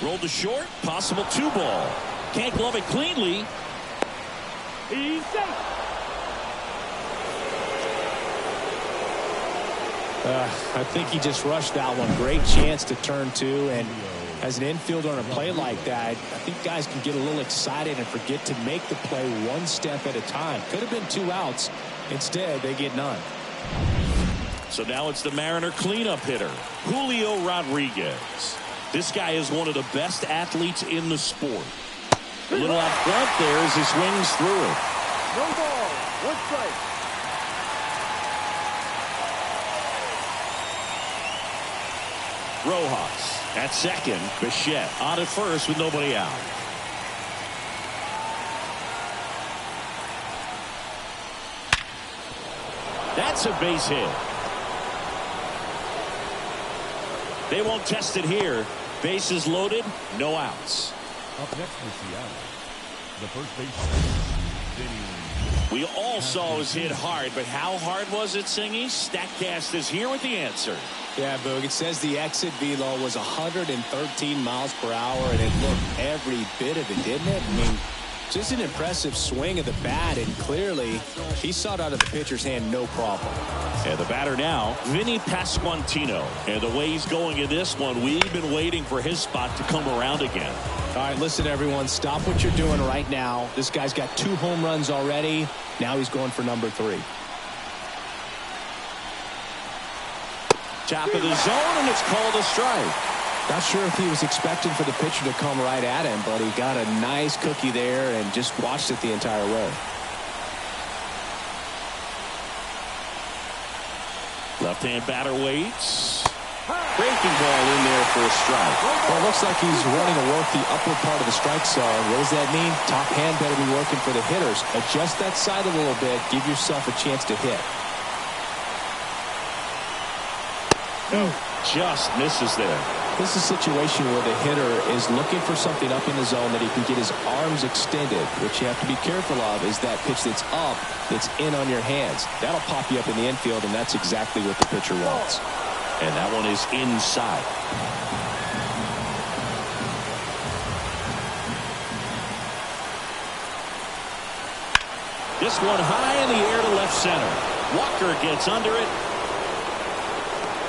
Rolled to short, possible 2-ball. Can't glove it cleanly. He's safe. I think he just rushed that one. Great chance to turn two, and as an infielder on a play like that, I think guys can get a little excited and forget to make the play one step at a time. Could have been 2 outs. Instead, they get none. So now it's the Mariner cleanup hitter, Julio Rodriguez. This guy is one of the best athletes in the sport. A little out front there as he swings through it. No ball. 1 strike. Rojas at second. Bichette on at first with nobody out. That's a base hit. They won't test it here. Bases loaded, no outs. Up next for Seattle, the first baseman, Vinny. We all saw it was hit hard, but how hard was it, Singy? Statcast is here with the answer. Yeah, Boog, it says the exit velo was 113 miles per hour, and it looked every bit of it, didn't it? I mean, just an impressive swing of the bat, and clearly he saw it out of the pitcher's hand no problem. And the batter now, Vinny Pasquantino. And the way he's going in this one, we've been waiting for his spot to come around again. All right, listen, everyone, stop what you're doing right now. This guy's got 2 home runs already. Now he's going for number 3. Top of the zone, and it's called a strike. Not sure if he was expecting for the pitcher to come right at him, but he got a nice cookie there and just watched it the entire way. Left-hand batter waits. Breaking ball in there for a strike. Well, it looks like he's wanting to work the upper part of the strike zone. What does that mean? Top hand better be working for the hitters. Adjust that side a little bit. Give yourself a chance to hit. Just misses there. This is a situation where the hitter is looking for something up in the zone that he can get his arms extended. What you have to be careful of is that pitch that's up, that's in on your hands. That'll pop you up in the infield, and that's exactly what the pitcher wants. And that one is inside. This one high in the air to left center. Walker gets under it.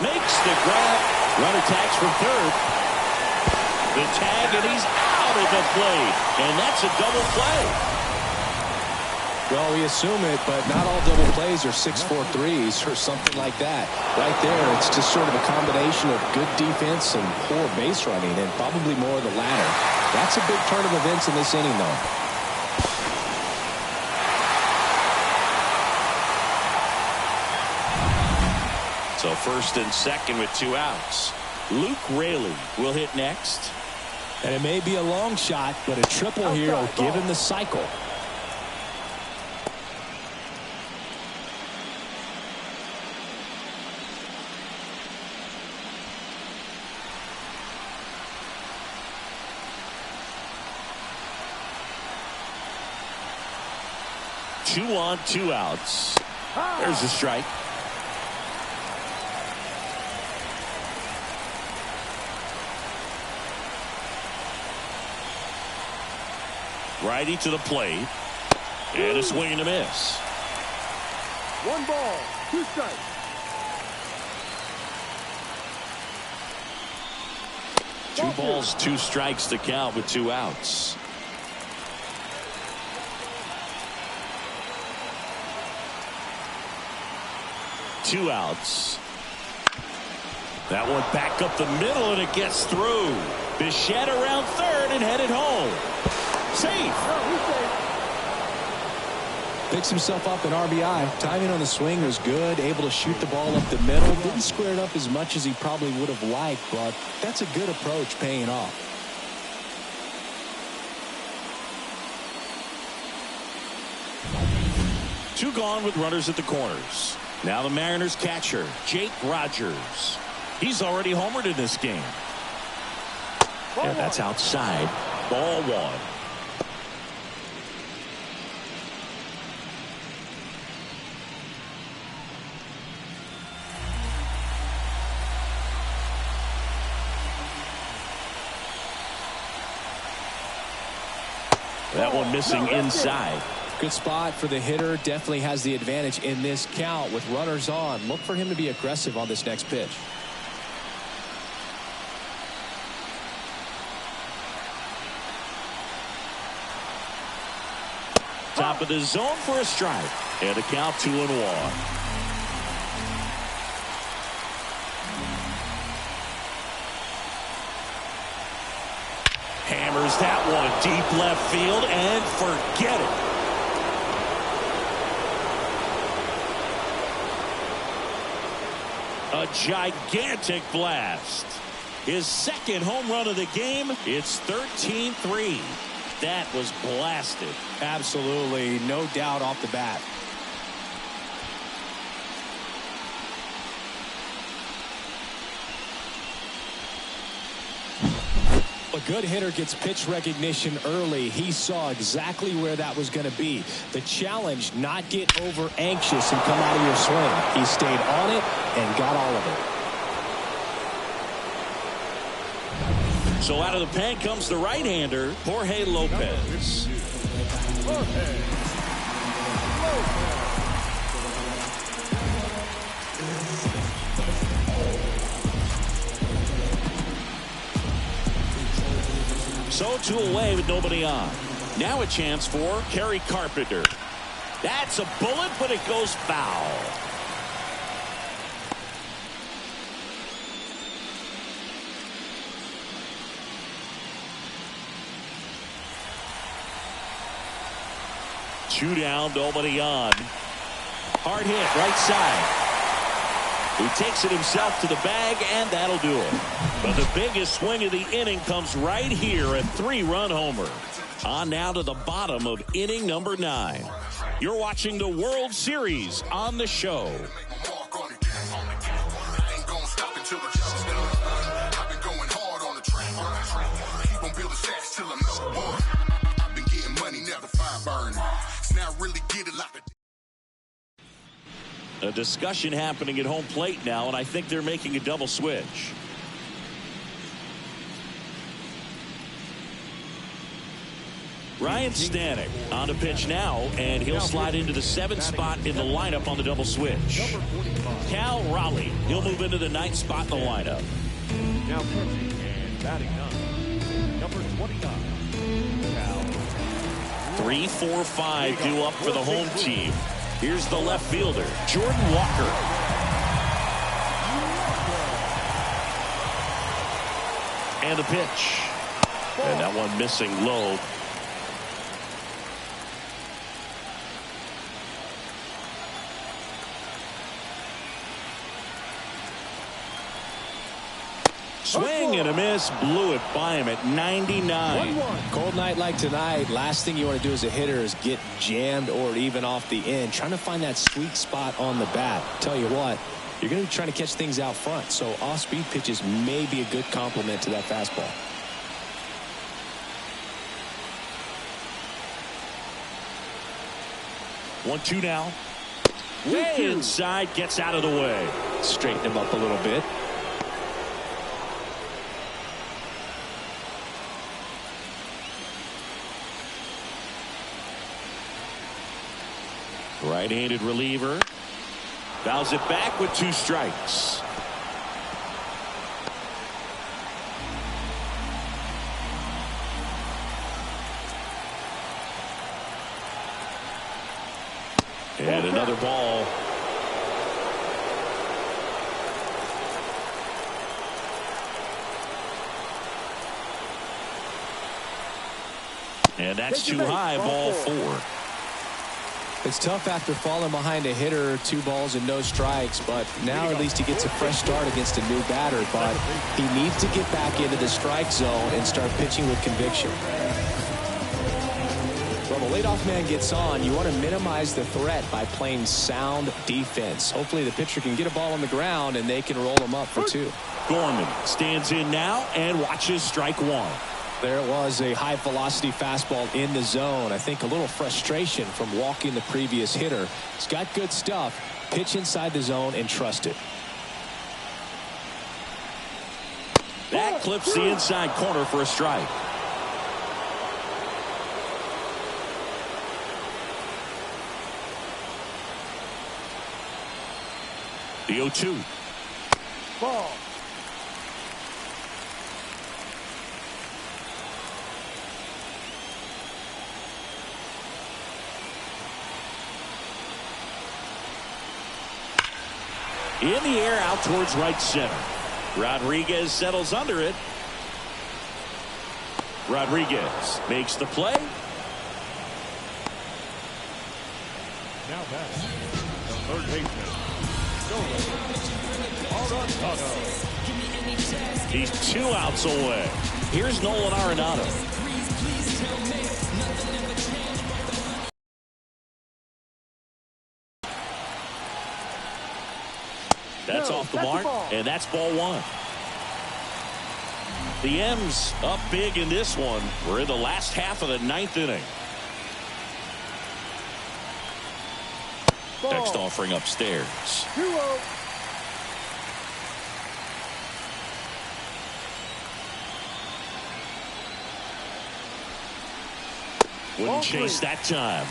Makes the grab. Runner tags from third. The tag, and he's out of the plate. And that's a double play. Well, we assume it, but not all double plays are 6-4 threes or something like that. Right there, it's just sort of a combination of good defense and poor base running, and probably more of the latter. That's a big turn of events in this inning, though. So first and second with 2 outs. Luke Raley will hit next. And it may be a long shot, but a triple here will give him the cycle. 2 on, 2 outs. There's a strike. Righty to the plate. And a swing and a miss. 1 ball, 2 strikes. 2 balls, 2 strikes to count with 2 outs. Two outs. That one back up the middle, and it gets through. Bichette around third and headed home. Safe. Picks himself up an RBI. Timing on the swing was good. Able to shoot the ball up the middle. Didn't square it up as much as he probably would have liked, but that's a good approach paying off. Two gone with runners at the corners. Now the Mariners catcher, Jake Rogers. He's already homered in this game. And that's outside. Ball 1. That one missing inside. Good spot for the hitter. Definitely has the advantage in this count with runners on. Look for him to be aggressive on this next pitch. Top of the zone for a strike. And a count 2-1. Hammers that one deep left field and forget it. A gigantic blast. His second home run of the game. It's 13-3. That was blasted. Absolutely. No doubt off the bat. A good hitter gets pitch recognition early. He saw exactly where that was going to be. The challenge, not get over anxious and come out of your swing. He stayed on it and got all of it. So out of the pen comes the right-hander, Jorge Lopez. So 2 away with nobody on. Now a chance for Kerry Carpenter. That's a bullet, but it goes foul. Two down, nobody on. Hard hit, right side. He takes it himself to the bag, and that'll do it. But the biggest swing of the inning comes right here, a 3-run homer. On now to the bottom of inning number 9. You're watching the World Series on the show. A discussion happening at home plate now, and I think they're making a double switch. Ryan Stanek on the pitch now, and he'll slide into the 7th spot in the lineup on the double switch. Cal Raleigh, he'll move into the 9th spot in the lineup. Now pitching and batting 9, number 29, Cal. 3, 4, 5 due up for the home team. Here's the left fielder, Jordan Walker. And the pitch. And that one missing low. Swing and a miss, blew it by him at 99. Cold night like tonight, last thing you want to do as a hitter is get jammed or even off the end. Trying to find that sweet spot on the bat. Tell you what, you're going to be trying to catch things out front, so off-speed pitches may be a good complement to that fastball. 1-2 now. Way inside, gets out of the way. Straighten him up a little bit. Right-handed reliever. Fouls it back with 2 strikes. And another ball. And that's too high, ball 4. It's tough after falling behind a hitter, 2 balls and no strikes, but now at least he gets a fresh start against a new batter, but he needs to get back into the strike zone and start pitching with conviction. When the leadoff man gets on, you want to minimize the threat by playing sound defense. Hopefully the pitcher can get a ball on the ground and they can roll him up for 2. Gorman stands in now and watches strike 1. There it was, a high velocity fastball in the zone. I think a little frustration from walking the previous hitter. He's got good stuff. Pitch inside the zone and trust it. That clips the inside corner for a strike. The 0-2. Ball. In the air, out towards right center. Rodriguez settles under it. Rodriguez makes the play. Now back, the third baseman, Nolan Arenado. He's 2 outs away. Here's Nolan Arenado. That's off the mark, and that's ball 1. The M's up big in this one. We're in the last half of the 9th inning. Ball. Next offering upstairs. 2-0. Wouldn't chase that time.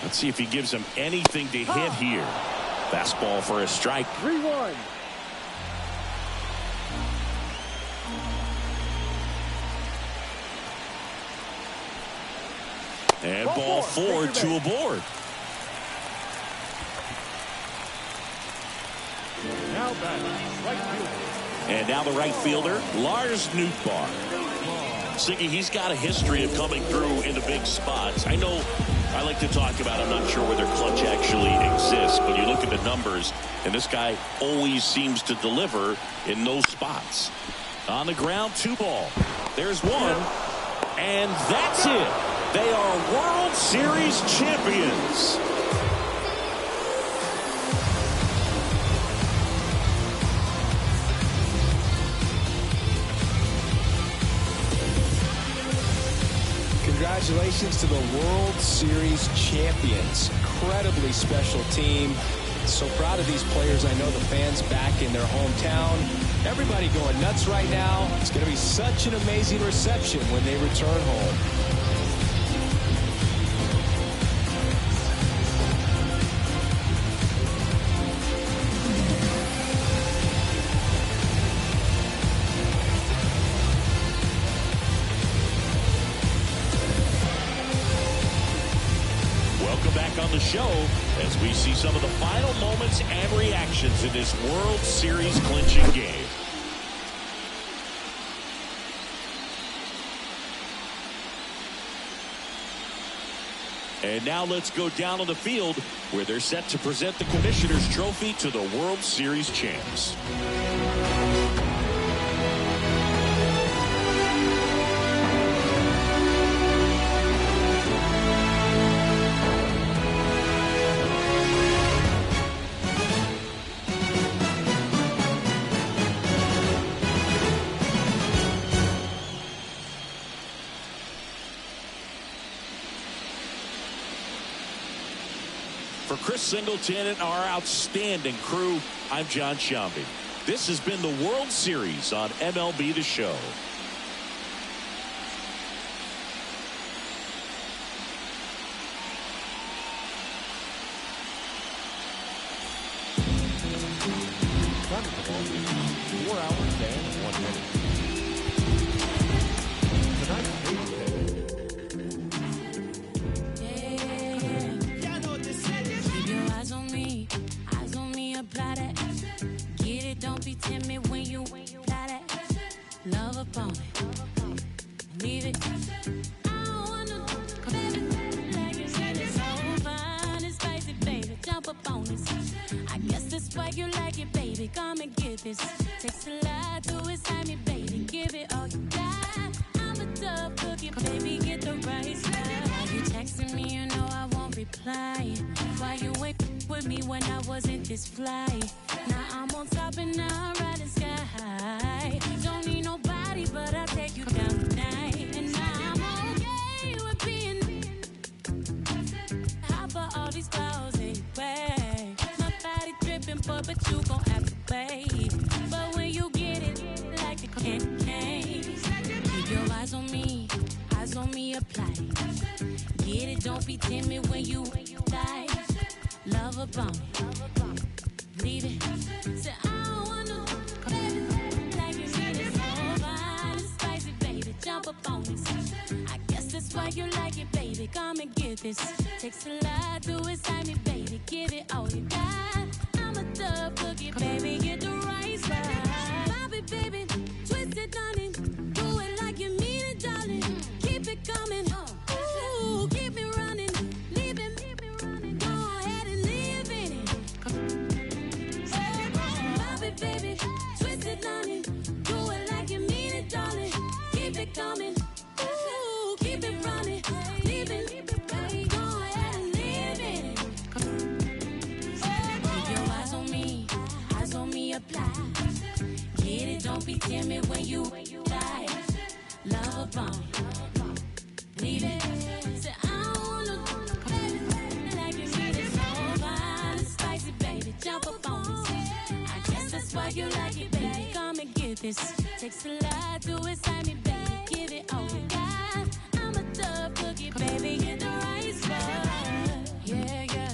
Let's see if he gives him anything to hit here. Fastball for a strike. 3-1. And ball 4, 2 aboard. Now back, right fielder. And now the right fielder, Lars Nootbaar. Siggy, he's got a history of coming through into big spots. I know I like to talk about, I'm not sure whether clutch actually exists, but you look at the numbers, and this guy always seems to deliver in those spots. On the ground, 2 ball. There's 1, and that's it. They are World Series champions. Congratulations to the World Series champions. Incredibly special team. So proud of these players. I know the fans back in their hometown. Everybody going nuts right now. It's going to be such an amazing reception when they return home. On the show as we see some of the final moments and reactions in this World Series clinching game. And now let's go down on the field where they're set to present the Commissioner's Trophy to the World Series champs. Singleton, and our outstanding crew. I'm John Sciambi. This has been the World Series on MLB The Show. Time of the ball game, 4 hours and 1 minute. Tonight's keep your eyes on me, apply that. Get it, don't be timid when you apply that. Love upon it, leave it. I don't wanna, baby, like you said, it's so fine and spicy, baby. Jump up on this. I guess that's why you like it, baby. Come and get this. Takes a lot to excite me, baby. Give it all you got. I'm a tough cookie, baby. Get the right stuff. Why you texting me? You know I won't reply. Why you ain't with me when I wasn't this fly? Now I'm on top and now I'm riding sky. Don't need nobody, but I'll take you down tonight. And now I'm okay with being hot for all these clothes anyway. My body dripping, but you gon' have to pay. But when you get it, like a candy cane, keep your eyes on me, apply. Get it, don't be timid when you die. Love upon me, leave it. Say I don't wanna, baby, like you need it so fine and spicy, baby. Jump up on this. I guess that's why you like it, baby. Come and get this. Takes a lot to excite me, baby. Give it all you got. I'm a tough cookie, baby. Get the right side. Bobby, baby, twist it, darling. Do it like you mean it, darling. Keep it coming. Ooh, keep me running. Leave it, go ahead and live in it. Bobby, baby, twist it, darling. Do it like you mean it, darling. Keep it coming. Ooh, keep it running. Leave it, go ahead and live in it. Keep your eyes on me, apply. Get it, don't be timid when you die. Love upon me, leave it. Say I don't wanna, baby, like you need it so fine and spicy, baby. Jump up on this. I guess that's why you like it, baby. Come and get this. Takes a lot to excite me, baby. Give it all you got. I'm a tough cookie, baby. Get the right spot. Yeah, yeah.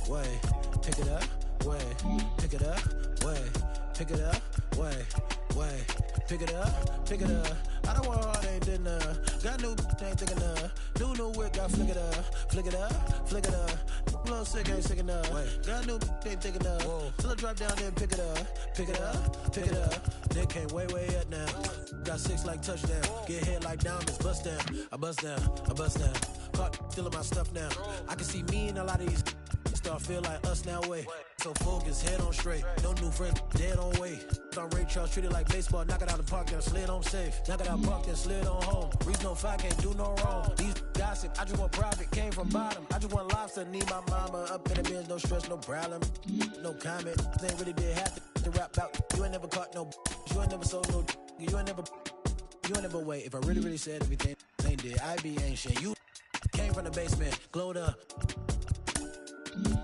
Way, pick it up, way, pick it up, way, pick it up, way, pick it up, pick it up. I don't want hard, ain't did none. Got new, ain't thinking none. New whip, got flick it up, flick it up, flick it up. Little sick, ain't sick enough. Got new, ain't thinking enough. Till I drop down, then pick it up, pick it up, pick it up. Nick came way up now. Got 6 like touchdown. Get hit like diamonds, bust down. I bust down, I bust down. Caught stealing my stuff now. I can see me in a lot of these. Start feel like us now, way. So focus, head on straight. No new friends, dead on way. On Ray Charles, treat it like baseball. Knock it out the park, then slid on safe. Knock it out park, then slid on home. Reason no fight, can't do no wrong. These gossip, I just want profit, came from bottom. I just want lobster, need my mama up in the bins, no stress, no problem. No comment, they ain't really did half the rap out. You ain't never caught no, you ain't never sold no, you ain't never wait. If I really said everything they did, I be ancient. You came from the basement, glowed up.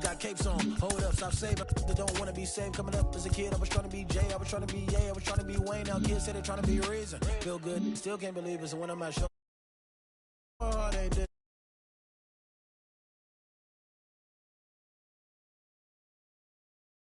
Got capes on, hold up, stop saving. They don't wanna be saved. Coming up as a kid, I was trying to be Jay, I was trying to be Ye, I was trying to be Wayne. Now kids say they're trying to be a reason. Feel good, still can't believe it's one of my shows.